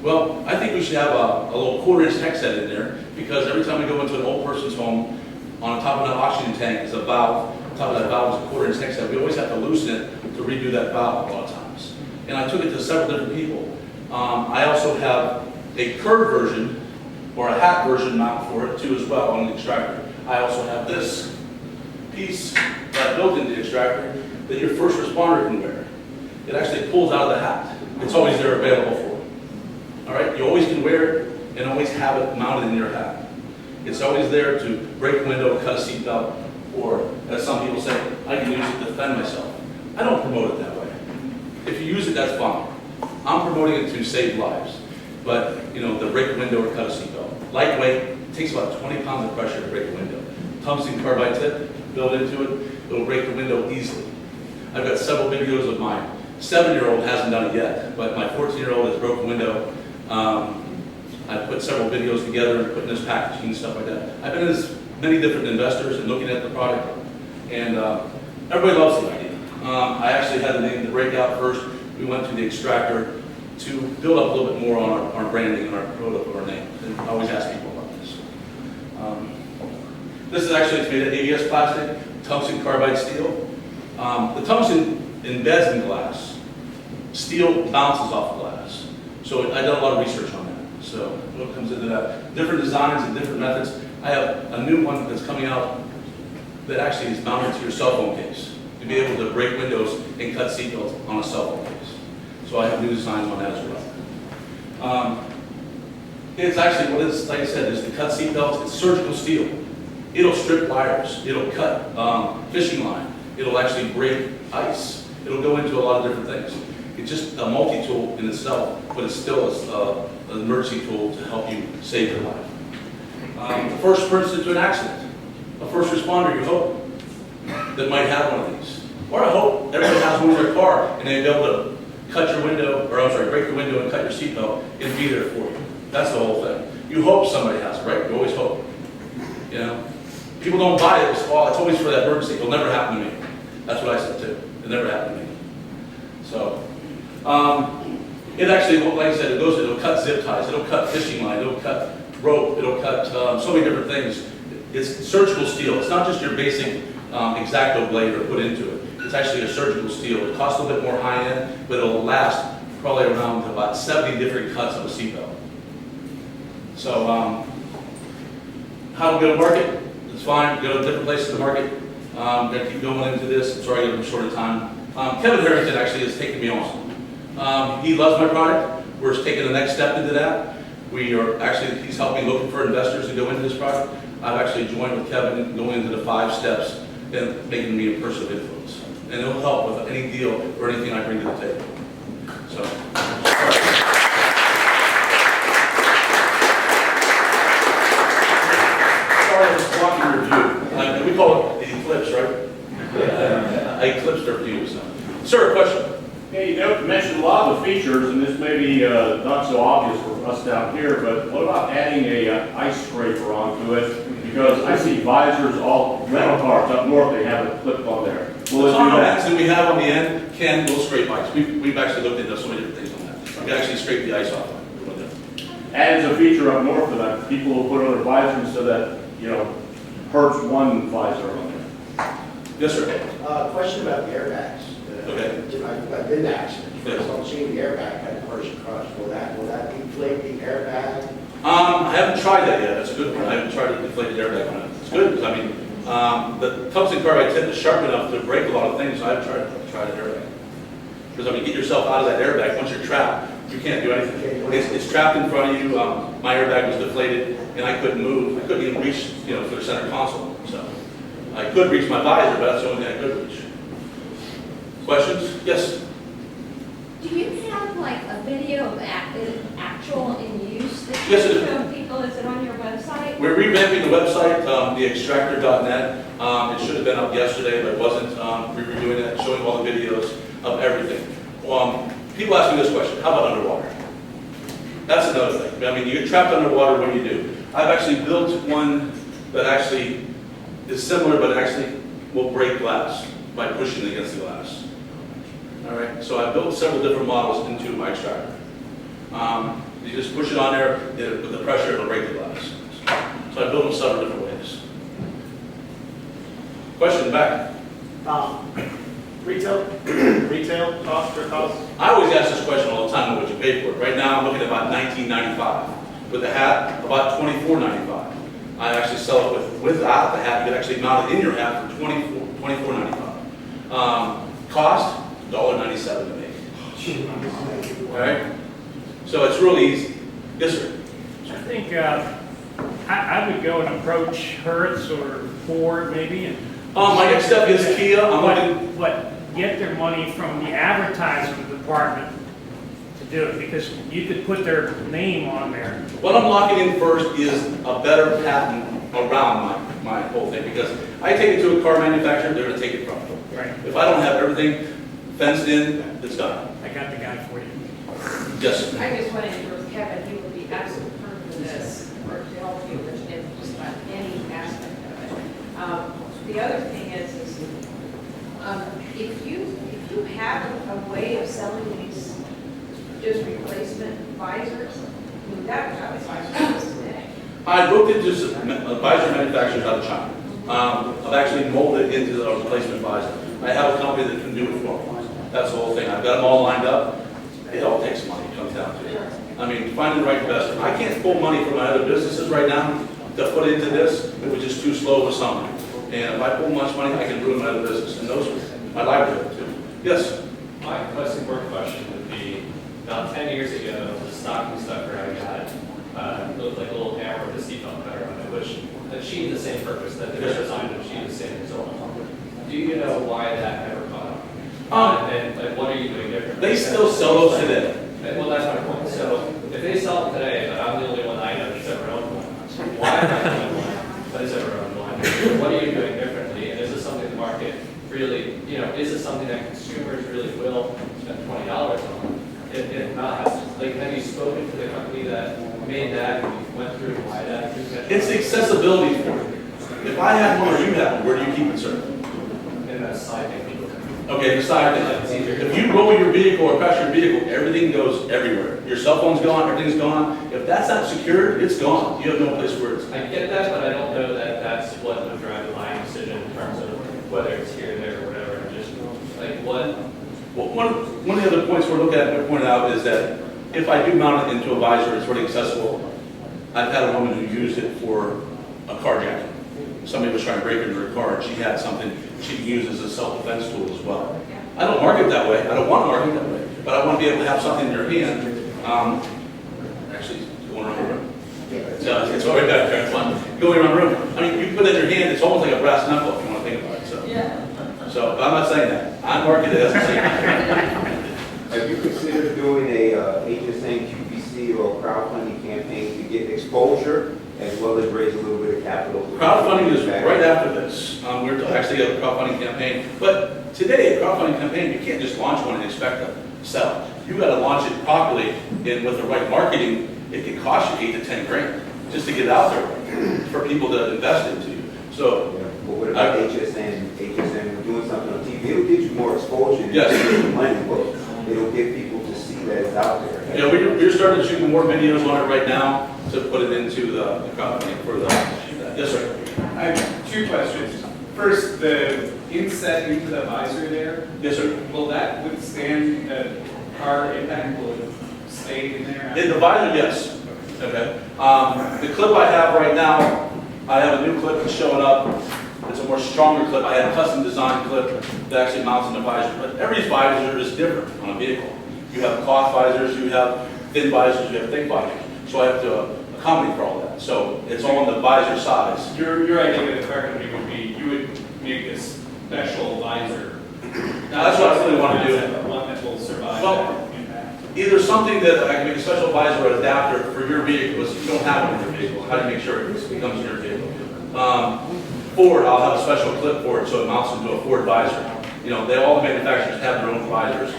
[SPEAKER 3] Well, I think we should have a little quarter-inch headset in there, because every time we go into an old person's home, on top of that oxygen tank is a valve. On top of that valve is a quarter-inch headset. We always have to loosen it to redo that valve a lot of times. And I took it to several different people. I also have a curved version, or a hat version mount for it too as well on the extractor. I also have this piece built into the extractor that your first responder can wear. It actually pulls out of the hat. It's always there available for you. All right, you always can wear it and always have it mounted in your hat. It's always there to break a window, cut a seatbelt, or as some people say, I can use it to defend myself. I don't promote it that way. If you use it, that's fine. I'm promoting it to save lives. But, to break a window or cut a seatbelt. Lightweight, it takes about 20 pounds of pressure to break a window. Tungsten carbide tip built into it, it'll break the window easily. I've got several videos of my 7-year-old hasn't done it yet, but my 14-year-old has broken a window. I put several videos together and put in this packaging and stuff like that. I've been with many different investors and looking at the product, and everybody loves the idea. I actually had the name to break out first. We went to the extractor to build up a little bit more on our branding and our product, our name, and I always ask people about this. This is actually, it's made of ABS plastic, tungsten carbide steel. The tungsten embeds in glass. Steel bounces off glass. So I did a lot of research on that. So what comes into that? Different designs and different methods. I have a new one that's coming out that actually is mounted to your cell phone case to be able to break windows and cut seatbelts on a cell phone case. So I have new designs on that as well. It's actually what is, like I said, is to cut seatbelts. It's surgical steel. It'll strip wires. It'll cut fishing line. It'll actually break ice. It'll go into a lot of different things. It's just a multi-tool in itself, but it's still an emergency tool to help you save your life. The first person to an accident, a first responder, you hope, that might have one of these. Or I hope everybody has one in their car and they'll be able to cut your window, or I'm sorry, break your window and cut your seatbelt and be there for you. That's the whole thing. You hope somebody has it, right? You always hope. People don't buy it. Well, it's always for that emergency. It'll never happen to me. That's what I said too. It never happened to me. So, it actually, like I said, it'll cut zip ties, it'll cut fishing line, it'll cut rope, it'll cut so many different things. It's surgical steel. It's not just your basic X-Acto blade or put into it. It's actually a surgical steel. It costs a little bit more high-end, but it'll last probably around about 70 different cuts of a seatbelt. So, how to go to market? It's fine. Go to different places to market. Gonna keep going into this. I'm sorry, I'm short of time. Kevin Harrington actually has taken me on. He loves my product. We're taking the next step into that. We are actually, he's helping looking for investors to go into this product. I've actually joined with Kevin in going into the 5 steps and making me a person of influence. And it'll help with any deal or anything I bring to the table. So. Sorry, this walking review. We call it the eclipse, right? I eclipsed their view. So. Sir, question?
[SPEAKER 14] Hey, you mentioned a lot of the features, and this may be not so obvious for us down here, but what about adding a ice scraper onto it? Because I see visors, all rental cars up north, they have it clipped on there. Will it do that?
[SPEAKER 3] that we have on the end will scrape ice. We've actually looked into so many different things on that. We can actually scrape the ice off.
[SPEAKER 14] Add as a feature up north of that, people will put on their visors so that, hurts one visor on there.
[SPEAKER 3] Yes, sir.
[SPEAKER 15] Question about the airbags.
[SPEAKER 3] Okay.
[SPEAKER 15] I've been to accidents.
[SPEAKER 3] Yes.
[SPEAKER 15] First, I'm seeing the airbag had a person crush. Will that deflate the airbag?
[SPEAKER 3] I haven't tried that yet. That's a good one. I haven't tried to deflate the airbag on it. It's good because, the tungsten carbide tip is sharp enough to break a lot of things, so I've tried the airbag. Because, get yourself out of that airbag. Once you're trapped, you can't do anything. It's trapped in front of you. My airbag was deflated, and I couldn't move. I couldn't even reach, for the center console. So I could reach my visor, but that's the only thing I could reach. Questions? Yes?
[SPEAKER 13] Do you have like a video of actual in use that
[SPEAKER 3] Yes,
[SPEAKER 13] you
[SPEAKER 3] it is.
[SPEAKER 13] show people? Is it on your website?
[SPEAKER 3] We're revamping the website, theextractor.net. It should have been up yesterday, but it wasn't. We're redoing that, showing all the videos of everything. People ask me this question, how about underwater? That's another thing. You get trapped underwater, what do you do? I've actually built one that actually is similar, but actually will break glass by pushing against the glass. All right, so I built several different models into my extractor. You just push it on there, with the pressure, it'll break the glass. So I built them several different ways. Question back.
[SPEAKER 9] Retail cost per cost?
[SPEAKER 3] I always ask this question all the time, what you pay for it. Right now, I'm looking at about $19.95. With the hat, about $24.95. I actually sell it without the hat. You can actually mount it in your hat for $24.95. Cost, $1.97 to make. All right? So it's really easy. Yes, sir?
[SPEAKER 8] I think I would go and approach Hertz or Ford maybe and
[SPEAKER 3] My next step is Kia.
[SPEAKER 8] get their money from the advertising department to do it, because you could put their name on there.
[SPEAKER 3] What I'm locking in first is a better patent around my whole thing, because I take it to a car manufacturer, they're going to take it from me.
[SPEAKER 8] Right.
[SPEAKER 3] If I don't have everything fenced in, it's done.
[SPEAKER 8] I got the guy for you.
[SPEAKER 3] Yes.
[SPEAKER 16] I just went in with Kevin, he would be absolutely perfect for this, or to help you with just about any aspect of it. The other thing is if you have a way of selling these just replacement visors, that was today.
[SPEAKER 3] I looked into some visor manufacturers out of China. I've actually molded it into a replacement visor. I have a company that can do it for me. That's the whole thing. I've got them all lined up. It all takes money, it comes down to it. Finding the right investor. I can't pull money from my other businesses right now to put into this, it was just too slow with something. And if I pull much money, I can ruin my other business, and those are my livelihood too. Yes?
[SPEAKER 12] My question would be, about 10 years ago, the stocking stuffer I got looked like a little hammer with a seatbelt cutter on it, which achieved the same purpose, that they're designed to achieve the same result. Do you know why that never caught on? And what are you doing different?
[SPEAKER 3] They still sell those today.
[SPEAKER 12] Well, that's my point. So if they sell them today, but I'm the only one I know that's ever owned one, why am I the only one that has ever owned one? What are you doing differently? And is this something the market really, is this something that consumers really will spend $20 on? If not, have you spoken to the company that made that and went through why that?
[SPEAKER 3] It's the accessibility for it. If I have one or you have one, where do you keep it, sir?
[SPEAKER 12] In that side table.
[SPEAKER 3] Okay, the side thing. If you roll your vehicle or crash your vehicle, everything goes everywhere. Your cell phone's gone, everything's gone. If that's not secured, it's gone. You have no place where it's.
[SPEAKER 12] I get that, but I don't know that that's what would drive my decision in terms of whether it's here, there, or whatever. I'm just like, what?
[SPEAKER 3] Well, one of the other points we're looking at and pointed out is that if I do mount it into a visor, it's really accessible. I've had a woman who used it for a carjacking. Somebody was trying to break into her car, and she had something she can use as a self-defense tool as well. I don't market that way. I don't want to market that way, but I want to be able to have something in your hand. Actually, going around the room. It's already back there. It's fun. Going around the room. I mean, you put it in your hand. It's almost like a brass knuckle if you want to think about it. So, so I'm not saying that. I market it as a saying.
[SPEAKER 17] Have you considered doing a HSN QVC or crowdfunding campaign to get exposure as well as raise a little bit of capital?
[SPEAKER 3] Crowdfunding is right after this. We're actually a crowdfunding campaign. But today, a crowdfunding campaign, you can't just launch one and expect to sell. You got to launch it properly, and with the right marketing, it can cost you $8 to $10 grand just to get it out there for people to invest into you. So,
[SPEAKER 17] but what about HSN? HSN, we're doing something on TV. It'll get you more exposure.
[SPEAKER 3] Yes.
[SPEAKER 17] Money, but it'll get people to see that it's out there.
[SPEAKER 3] Yeah, we're starting to shoot more videos on it right now to put it into the crowdfunding for the. Yes, sir.
[SPEAKER 2] I have two questions. First, the inset into the visor there.
[SPEAKER 3] Yes, sir.
[SPEAKER 2] Will that withstand a car impact? Will it stay in there?
[SPEAKER 3] In the visor, yes. Okay. The clip I have right now, I have a new clip that's showing up. It's a more stronger clip. I had a custom designed clip that actually mounts in the visor. But every visor is different on a vehicle. You have cloth visors, you have thin visors, you have thick visors. So I have to accommodate for all that. So it's all on the visor size.
[SPEAKER 2] Your idea of the car company would be you would make a special visor.
[SPEAKER 3] Now, that's what I really want to do.
[SPEAKER 2] One that will survive
[SPEAKER 3] Well,
[SPEAKER 2] that impact.
[SPEAKER 3] either something that I can make a special visor or adapter for your vehicle, if you don't have one in your vehicle. How do you make sure it comes in your vehicle? Ford, I'll have a special clip for it so it mounts into a Ford visor. You know, all the manufacturers have their own visors.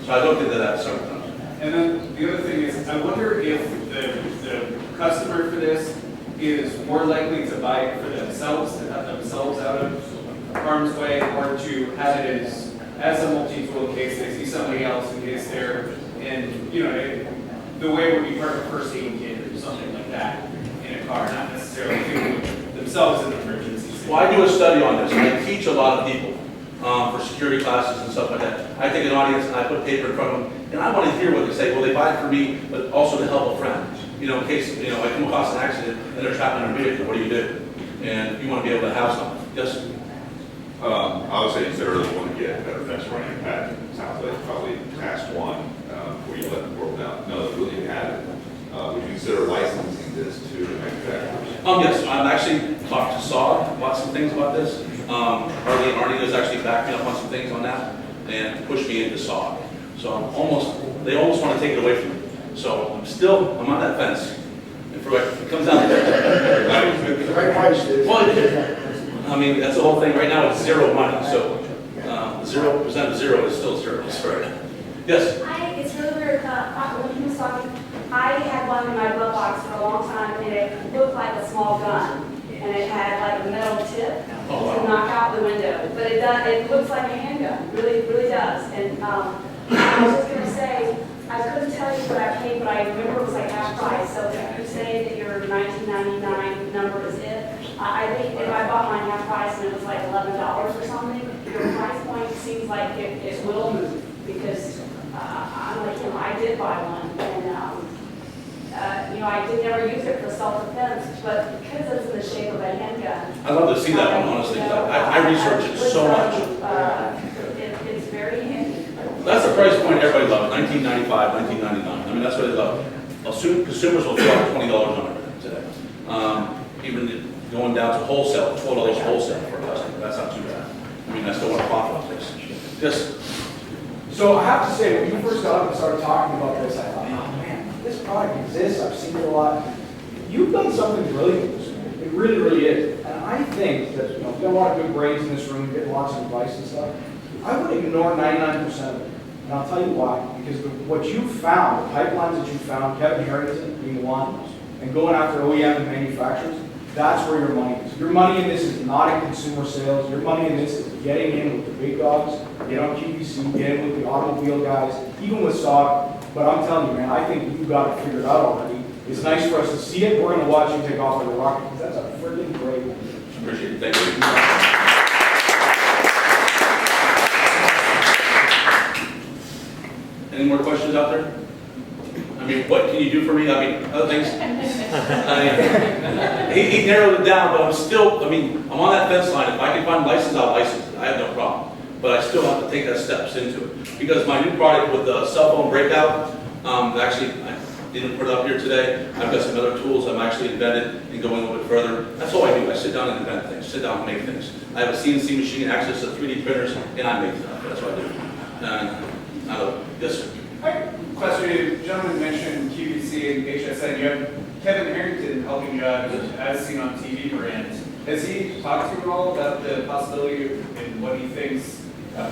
[SPEAKER 3] So I looked into that several times.
[SPEAKER 2] And then the other thing is, I wonder if the customer for this is more likely to buy it for themselves, to have themselves out of harm's way, or to have it as a multi-tool in case they see somebody else, in case they're in, you know, the way it would be part of a first aid kit or something like that in a car, not necessarily doing themselves in an emergency.
[SPEAKER 3] Well, I do a study on this. I teach a lot of people for security classes and stuff like that. I take an audience and I put paper in front of them, and I want to hear what they say. Well, they buy it for me, but also to help a friend. You know, in case, you know, I come across an accident and they're trapped in a vehicle, what do you do? And you want to be able to have something. Yes?
[SPEAKER 1] I would say consider the one to get better fence running impact. Sounds like probably task one, where you let the world know that really you have it. Would you consider licensing this to the manufacturers?
[SPEAKER 3] Yes, I've actually talked to Saw about some things about this. Arnie has actually backed me up on some things on that and pushed me into Saw. So they almost want to take it away from me. So I'm on that fence. If it comes down to
[SPEAKER 15] The right price is.
[SPEAKER 3] well, I mean, that's the whole thing. Right now it's zero money. So 0% of zero is still zero. Right. Yes?
[SPEAKER 5] It's really weird, when he was talking, I had one in my glove box for a long time, and it looked like a small gun, and it had like a metal tip to knock out the window, but it looks like a handgun, really does, and I was just going to say, I couldn't tell you what I paid, but I remember it was like half price, so if you say that your $19.99 number is it, I think if I bought mine half price and it was like $11 or something, your price point seems like it will move, because I'm like, I did buy one, and I did never use it for self-defense, but because it's in the shape of a handgun.
[SPEAKER 3] I'd love to see that one, honestly. I research it so much.
[SPEAKER 5] It's very handy.
[SPEAKER 3] That's the price point everybody loves, $19.95, $19.99. I mean, that's what they love. Consumers will throw out $20 on it today. Even going down to wholesale, $12 wholesale for a customer, that's not too bad. I mean, I still want to profit on this. Yes?
[SPEAKER 18] So I have to say, when you first got up and started talking about this, I thought, oh man, this product exists, I've seen it a lot. You've done something brilliant with this. It really, really is. And I think that, we've got a lot of good brains in this room, getting lots of advice and stuff. I would ignore 99% of it. And I'll tell you why. Because what you found, the pipelines that you found, Kevin Harrington being one, and going after OEM and manufacturers, That's where your money is. Your money in this is not in consumer sales. Your money in this is getting in with the big dogs, get on QVC, get in with the automobile guys, even with SOC. But I'm telling you, man, I think you've got it figured out already. It's nice for us to see it. We're going to watch you take off on the rocket because that's a freaking great one.
[SPEAKER 3] Appreciate it. Thank you. Any more questions out there? I mean, what can you do for me? I mean, other things. He narrowed it down, but I'm still, I mean, I'm on that fence line. If I can find license, I'll license it. I have no problem. But I still have to take that steps into it. Because my new product with the cell phone breakout, actually, I didn't put it up here today. I've got some other tools I'm actually invented and going a little bit further. That's all I do. I sit down and invent things, sit down and make things. I have a CNC machine, access to 3D printers, and I make stuff. That's what I do. And I don't, yes, sir.
[SPEAKER 2] Question, you gentlemen mentioned QVC and HSN. You have Kevin Harrington helping you out as seen on TV brands. Has he talked to you at all about the possibility and what he thinks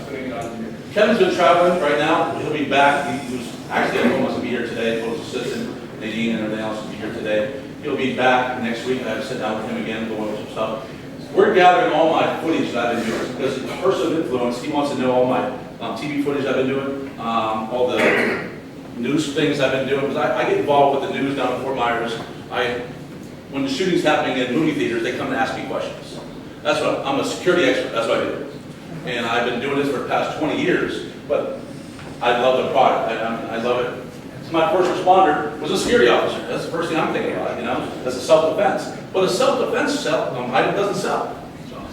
[SPEAKER 2] putting it on here?
[SPEAKER 3] Kevin's been traveling right now. He'll be back. He was actually almost to be here today. His assistant, Nadine, and everything else will be here today. He'll be back next week. I have to sit down with him again, go over some stuff. We're gathering all my footage that I've been doing because a person of influence, he wants to know all my TV footage I've been doing, all the news things I've been doing, because I get involved with the news down in Fort Myers. When the shooting's happening in movie theaters, they come and ask me questions. That's what, I'm a security expert, that's what I do. And I've been doing this for the past 20 years, but I love the product, I love it. So my first responder was a security officer. That's the first thing I'm thinking about, you know, as a self-defense. But a self-defense item doesn't sell.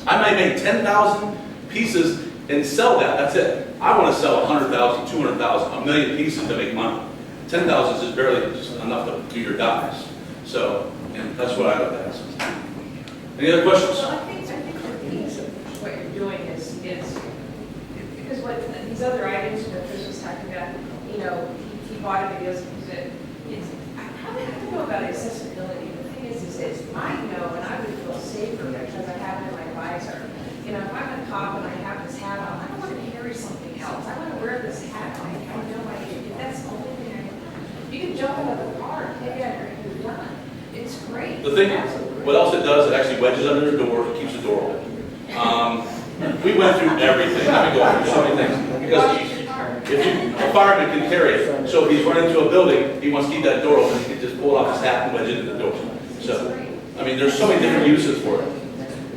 [SPEAKER 3] I might make 10,000 pieces and sell that, that's it. I want to sell 100,000, 200,000, a million pieces to make money. 10,000 is barely just enough to do your dives. So, and that's what I look at. Any other questions?
[SPEAKER 16] Well, I think what you're doing is because what these other items that Chris was talking about, you know, he bought it because it's how do you know about accessibility? The thing is I know and I would feel safer because I have it in my visor. You know, if I'm a cop and I have this hat on, I don't want to carry something else. I want to wear this hat. I have no idea. If that's the only thing I can, you can jump out of the car and take it out and you're done. It's great.
[SPEAKER 3] The thing, what else it does, it actually wedges under the door, it keeps the door open. We went through everything. I've been going through so many things. Because a fireman can carry it. So if he's running into a building, he wants to keep that door open, he can just pull off his hat and wedge it into the door. So, I mean, there's so many different uses for it.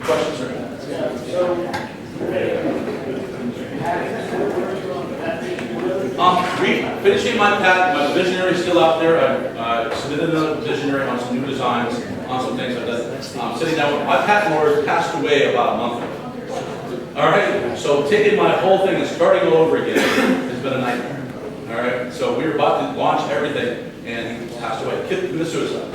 [SPEAKER 3] Questions, sir? Finishing my patent, my visionary is still out there. I submitted another visionary on some new designs, on some things like that. Sitting down, my patent lawyer passed away about a month ago. All right, so taking my whole thing and starting all over again has been a nightmare. All right, so we were about to launch everything, and he passed away, committed suicide.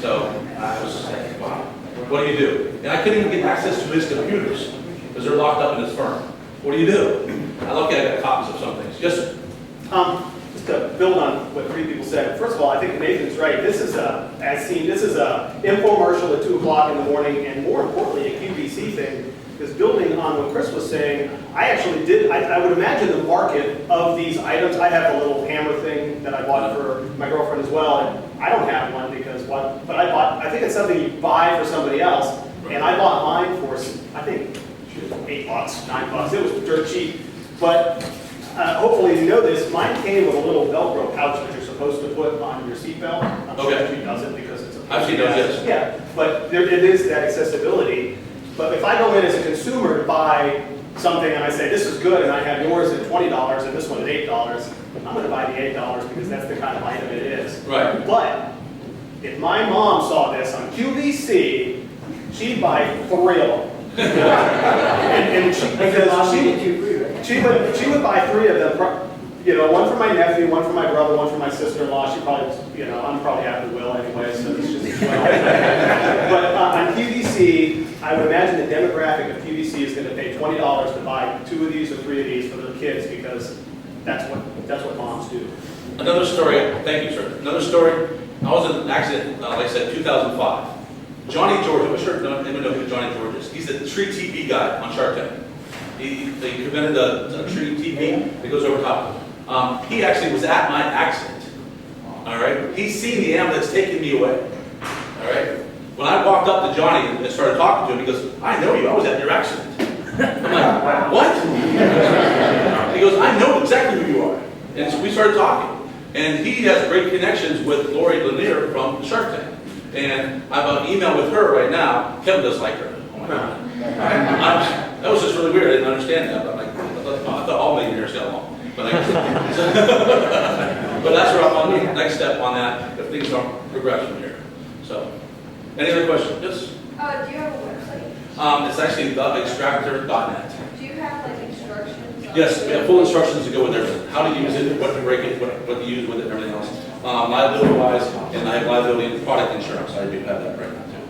[SPEAKER 3] So I was just like, wow. What do you do? And I couldn't even get access to his computers because they're locked up in his firm. What do you do? I look at I got copies of some things. Yes, sir.
[SPEAKER 6] Just to build on what three people said. First of all, I think Nathan's right. This is as seen. This is a infomercial at 2 o'clock in the morning, and more importantly, a QVC thing. Because building on what Chris was saying, I actually did. I would imagine the market of these items. I have a little hammer thing that I bought for my girlfriend as well, and I don't have one because what? But I bought. I think it's something you buy for somebody else, and I bought mine for I think $8, $9. It was dirt cheap, but. Hopefully you know this, mine came with a little Velcro pouch that you're supposed to put on your seatbelt. I'm sure she does it because it's a...
[SPEAKER 3] I've seen those, yes.
[SPEAKER 6] Yeah, but it is that accessibility. But if I go in as a consumer to buy something and I say, this is good, and I have yours at $20 and this one at $8, I'm going to buy the $8 because that's the kind of item it is.
[SPEAKER 3] Right.
[SPEAKER 6] But if my mom saw this on QVC, she'd buy 3 of them. and she would buy 3 of them, you know, one for my nephew, one for my brother, one for my sister-in-law. She probably, you know, I'm probably half the will anyway, so it's just. But on QVC, I would imagine the demographic of QVC is going to pay $20 to buy 2 of these or 3 of these for their kids because that's what moms do.
[SPEAKER 3] Another story. Thank you, sir. Another story. I was in an accident, like I said, 2005. Johnny George, I'm sure anyone know who Johnny George is. He's the tree TV guy on Shark Tank. They invented the tree TV that goes over top of it. He actually was at my accident. All right. He's seen the ambulance taking me away. All right. When I walked up to Johnny and started talking to him, he goes, I know you, I was at your accident. I'm like, what? He goes, I know exactly who you are. And so we started talking. And he has great connections with Lori Lanier from Shark Tank. And I have an email with her right now. Kevin does like her. Oh my God. That was just really weird. I didn't understand that. But I thought all millionaires got along. But, but that's where I'm on the next step on that if things don't progress from here. So, any other questions? Yes?
[SPEAKER 5] Do you have a website?
[SPEAKER 3] It's actually theextractor.net.
[SPEAKER 5] Do you have like instructions?
[SPEAKER 3] Yes, we have full instructions to go with everything. How to use it, what to break it, what to use with it, and everything else. Liability-wise, and I have liability and product insurance. I do have that right now too.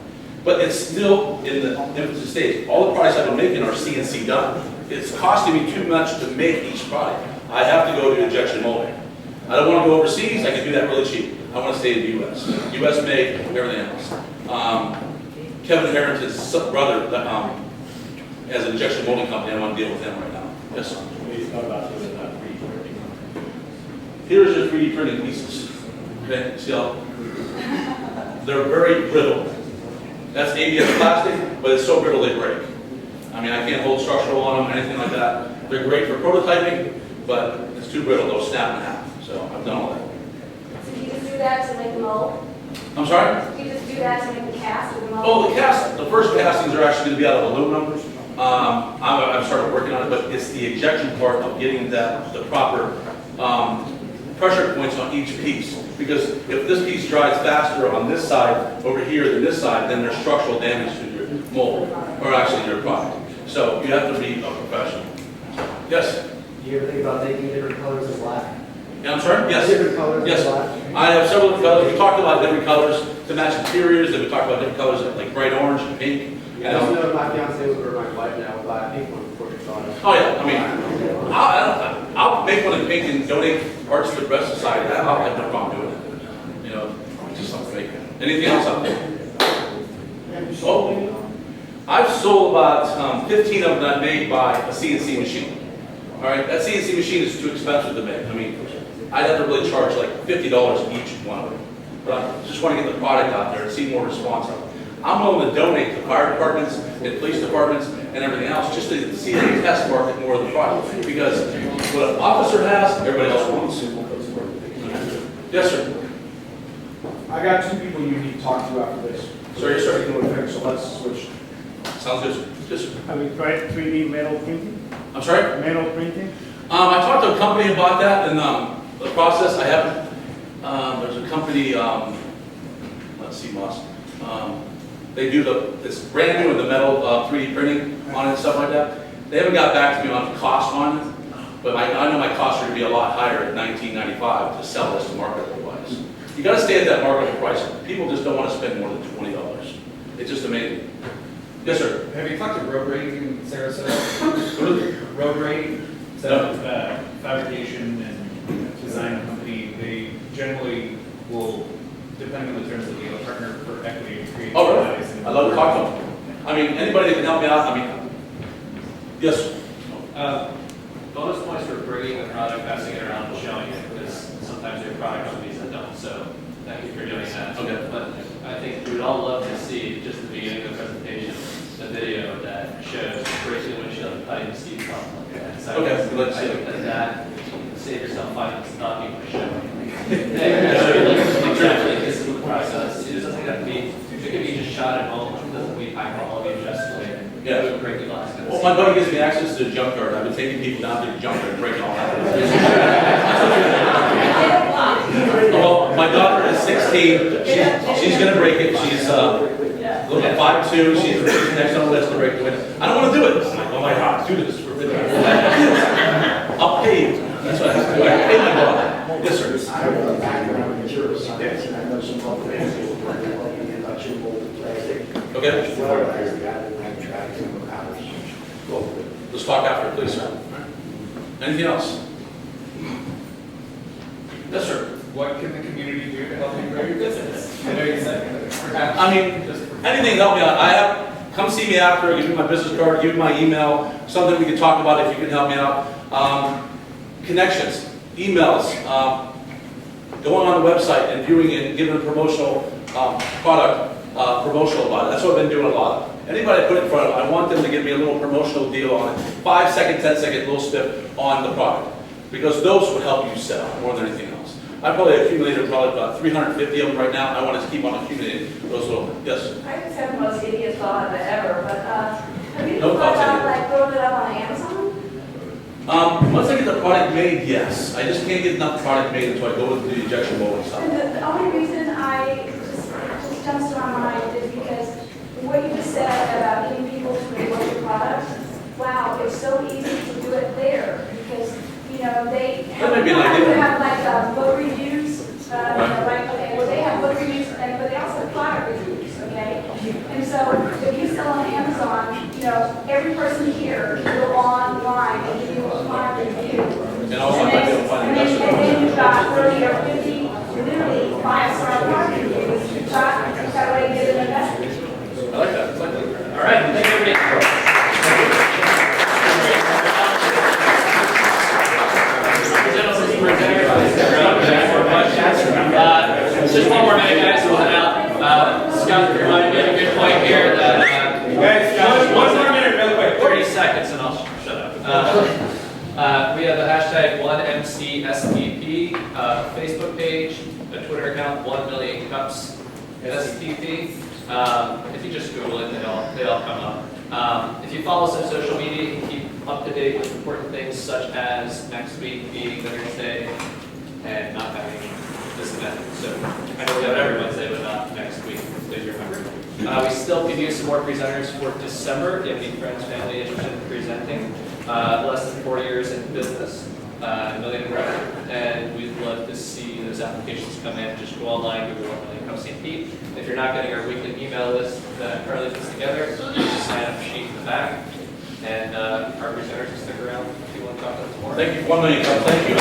[SPEAKER 3] But it's still in the infancy stage. All the products I've been making are CNC done. It's costing me too much to make each product. I have to go to injection molding. I don't want to go overseas. I can do that really cheap. I want to stay in the U.S. U.S. made, everything else. Kevin Harrington's brother has an injection molding company. I want to deal with him right now. Yes, sir. Here's your 3D printing pieces. Okay, see how they're very brittle. That's ABS plastic, but it's so brittle they break. I mean, I can't hold structural on them, anything like that. They're great for prototyping, but it's too brittle. They'll snap in half. So I've done all that.
[SPEAKER 5] So you just do that to make the mold?
[SPEAKER 3] I'm sorry?
[SPEAKER 5] You just do that to make the cast or the mold?
[SPEAKER 3] Oh, the cast. The first castings are actually going to be out of aluminum. I've started working on it, but it's the ejection part of getting the proper pressure points on each piece. Because if this piece dries faster on this side over here than this side, then there's structural damage to your mold, or actually your product. So you have to be a professional. Yes?
[SPEAKER 11] Do you ever think about making different colors of black?
[SPEAKER 3] Yeah, I'm sorry? Yes.
[SPEAKER 11] Different colors
[SPEAKER 3] Yes.
[SPEAKER 11] of black?
[SPEAKER 3] I have several different colors. We talked about different colors to match interiors, then we talked about different colors like bright orange and pink. You
[SPEAKER 11] I just
[SPEAKER 3] know?
[SPEAKER 11] know my fiance was wearing my wife now with black pink one before she saw it.
[SPEAKER 3] Oh yeah, I mean, I'll make one in pink and donate parts to the Breast Society. I'll have no problem doing it. You know, just something fake. Anything else out there? Oh, I've sold about 15 of them that I made by a CNC machine. All right, that CNC machine is too expensive to make. I mean, I'd have to really charge like $50 each one of them. But I just want to get the product out there and see more response out there. I'm willing to donate to fire departments and police departments and everything else just to see if they test market more of the product. Because what an officer has, everybody else wants. Yes, sir.
[SPEAKER 18] I got two people you need to talk to after this.
[SPEAKER 3] Sorry, yes, sir.
[SPEAKER 18] So let's switch.
[SPEAKER 3] Sounds good, sir. Yes, sir.
[SPEAKER 8] Have you tried 3D metal printing?
[SPEAKER 3] I'm sorry?
[SPEAKER 8] Metal printing?
[SPEAKER 3] I talked to a company about that and the process. I haven't. There's a company, let's see, Moss. They do it's brand new in the metal 3D printing on it and stuff like that. They haven't got back to me on the cost on it, but I know my costs are going to be a lot higher at $19.95 to sell this to market price. You got to stay at that market price. People just don't want to spend more than $20. It's just amazing. Yes, sir.
[SPEAKER 2] Have you talked to Road Rating in Sarasota? Road Rating, so fabrication and design company. They generally will, depending on the terms of the deal, partner for equity and create.
[SPEAKER 3] Oh, really? I love to talk to them. I mean, anybody that can help me out. I mean, yes.
[SPEAKER 12] Bonus points for bringing the product, passing it around, and showing it, because sometimes there are product companies that don't. So thank you for doing that.
[SPEAKER 3] Okay.
[SPEAKER 12] But I think we would all love to see just the beginning of the presentation, a video that shows breaking the windshield and cutting the seat from. So
[SPEAKER 3] Okay, let's
[SPEAKER 12] I
[SPEAKER 3] see.
[SPEAKER 12] think that save yourself 5 minutes talking on the show. Exactly, this is the process. It doesn't have to be, it could be just shot at home. It doesn't be high quality, just like break the glass.
[SPEAKER 3] Well, my buddy gives me access to the junkyard. I've been taking people down to the junkyard and breaking all that. Well, my daughter is 16. She's going to break it. She's look at 5'2". She's next on the list to break the window. I don't want to do it. I'm like, oh my God, do this for $50. I'll pay you. That's what I have to do. I pay my daughter. Yes, sir.
[SPEAKER 15] I have a background in material science, and I know some of the things that work in induction molded plastic.
[SPEAKER 3] Okay.
[SPEAKER 15] Well, I got it, I tried to accomplish.
[SPEAKER 3] Let's talk after, please, sir. Anything else? Yes, sir.
[SPEAKER 2] What can the community do to help you grow your business? I know you said.
[SPEAKER 3] I mean, anything to help me out. Come see me after, give me my business card, give me my email, something we can talk about if you can help me out. Connections, emails, going on the website and viewing it and giving a promotional product. promotional about it. That's what I've been doing a lot. Anybody I put in front of, I want them to give me a little promotional deal on it, 5 second, 10 second little snip on the product, because those would help you sell more than anything else. I probably accumulated about 350 of them right now. I want to keep on accumulating those little. Yes.
[SPEAKER 5] I just have the most idiot thought ever, but have you
[SPEAKER 3] No
[SPEAKER 5] thought
[SPEAKER 3] thoughts
[SPEAKER 5] about
[SPEAKER 3] either.
[SPEAKER 5] like throwing it up on Amazon?
[SPEAKER 3] Once I get the product made, yes. I just can't get enough product made until I go with the injection molding stuff.
[SPEAKER 5] And the only reason I just jumps to my mind is because what you just said about getting people to enjoy your product, wow, it's so easy to do it there because, you know, they have,
[SPEAKER 3] That may be an
[SPEAKER 5] you
[SPEAKER 3] idea.
[SPEAKER 5] have like book reviews, right, okay, well, they have book reviews, but they also have product reviews, okay? And so if you sell on Amazon, you know, every person here will go online and give you a product review.
[SPEAKER 3] And also I might be able to find
[SPEAKER 5] And then you've got 30 or 50 literally 5-star product reviews. You've got a way to get an investment.
[SPEAKER 3] I like that. I like that.
[SPEAKER 12] All right, thank you, everybody. Just one more minute, guys, we'll head out. Scott reminded me of a good point here that,
[SPEAKER 2] Guys, one more minute, real quick.
[SPEAKER 12] 30 seconds and I'll shut up. We have the hashtag 1MCSPP Facebook page, a Twitter account, 1 million cups SPP. If you just Google it, they all come up. If you follow us on social media, you can keep up to date with important things such as next week being Veterans Day and not having this event. So I know we have it every Wednesday, but not next week. Please remember. We still could use some more presenters for December. If you have any friends, family interested in presenting, less than 4 years in business, $1 million in revenue, and we'd love to see those applications come in. Just go online, Google 1 million cups St. Pete. If you're not getting our weekly email list that Carly puts together, there's a sign-up sheet in the back, and our presenters will stick around if you want to talk to us more.
[SPEAKER 3] Thank you. 1 million. Thank you.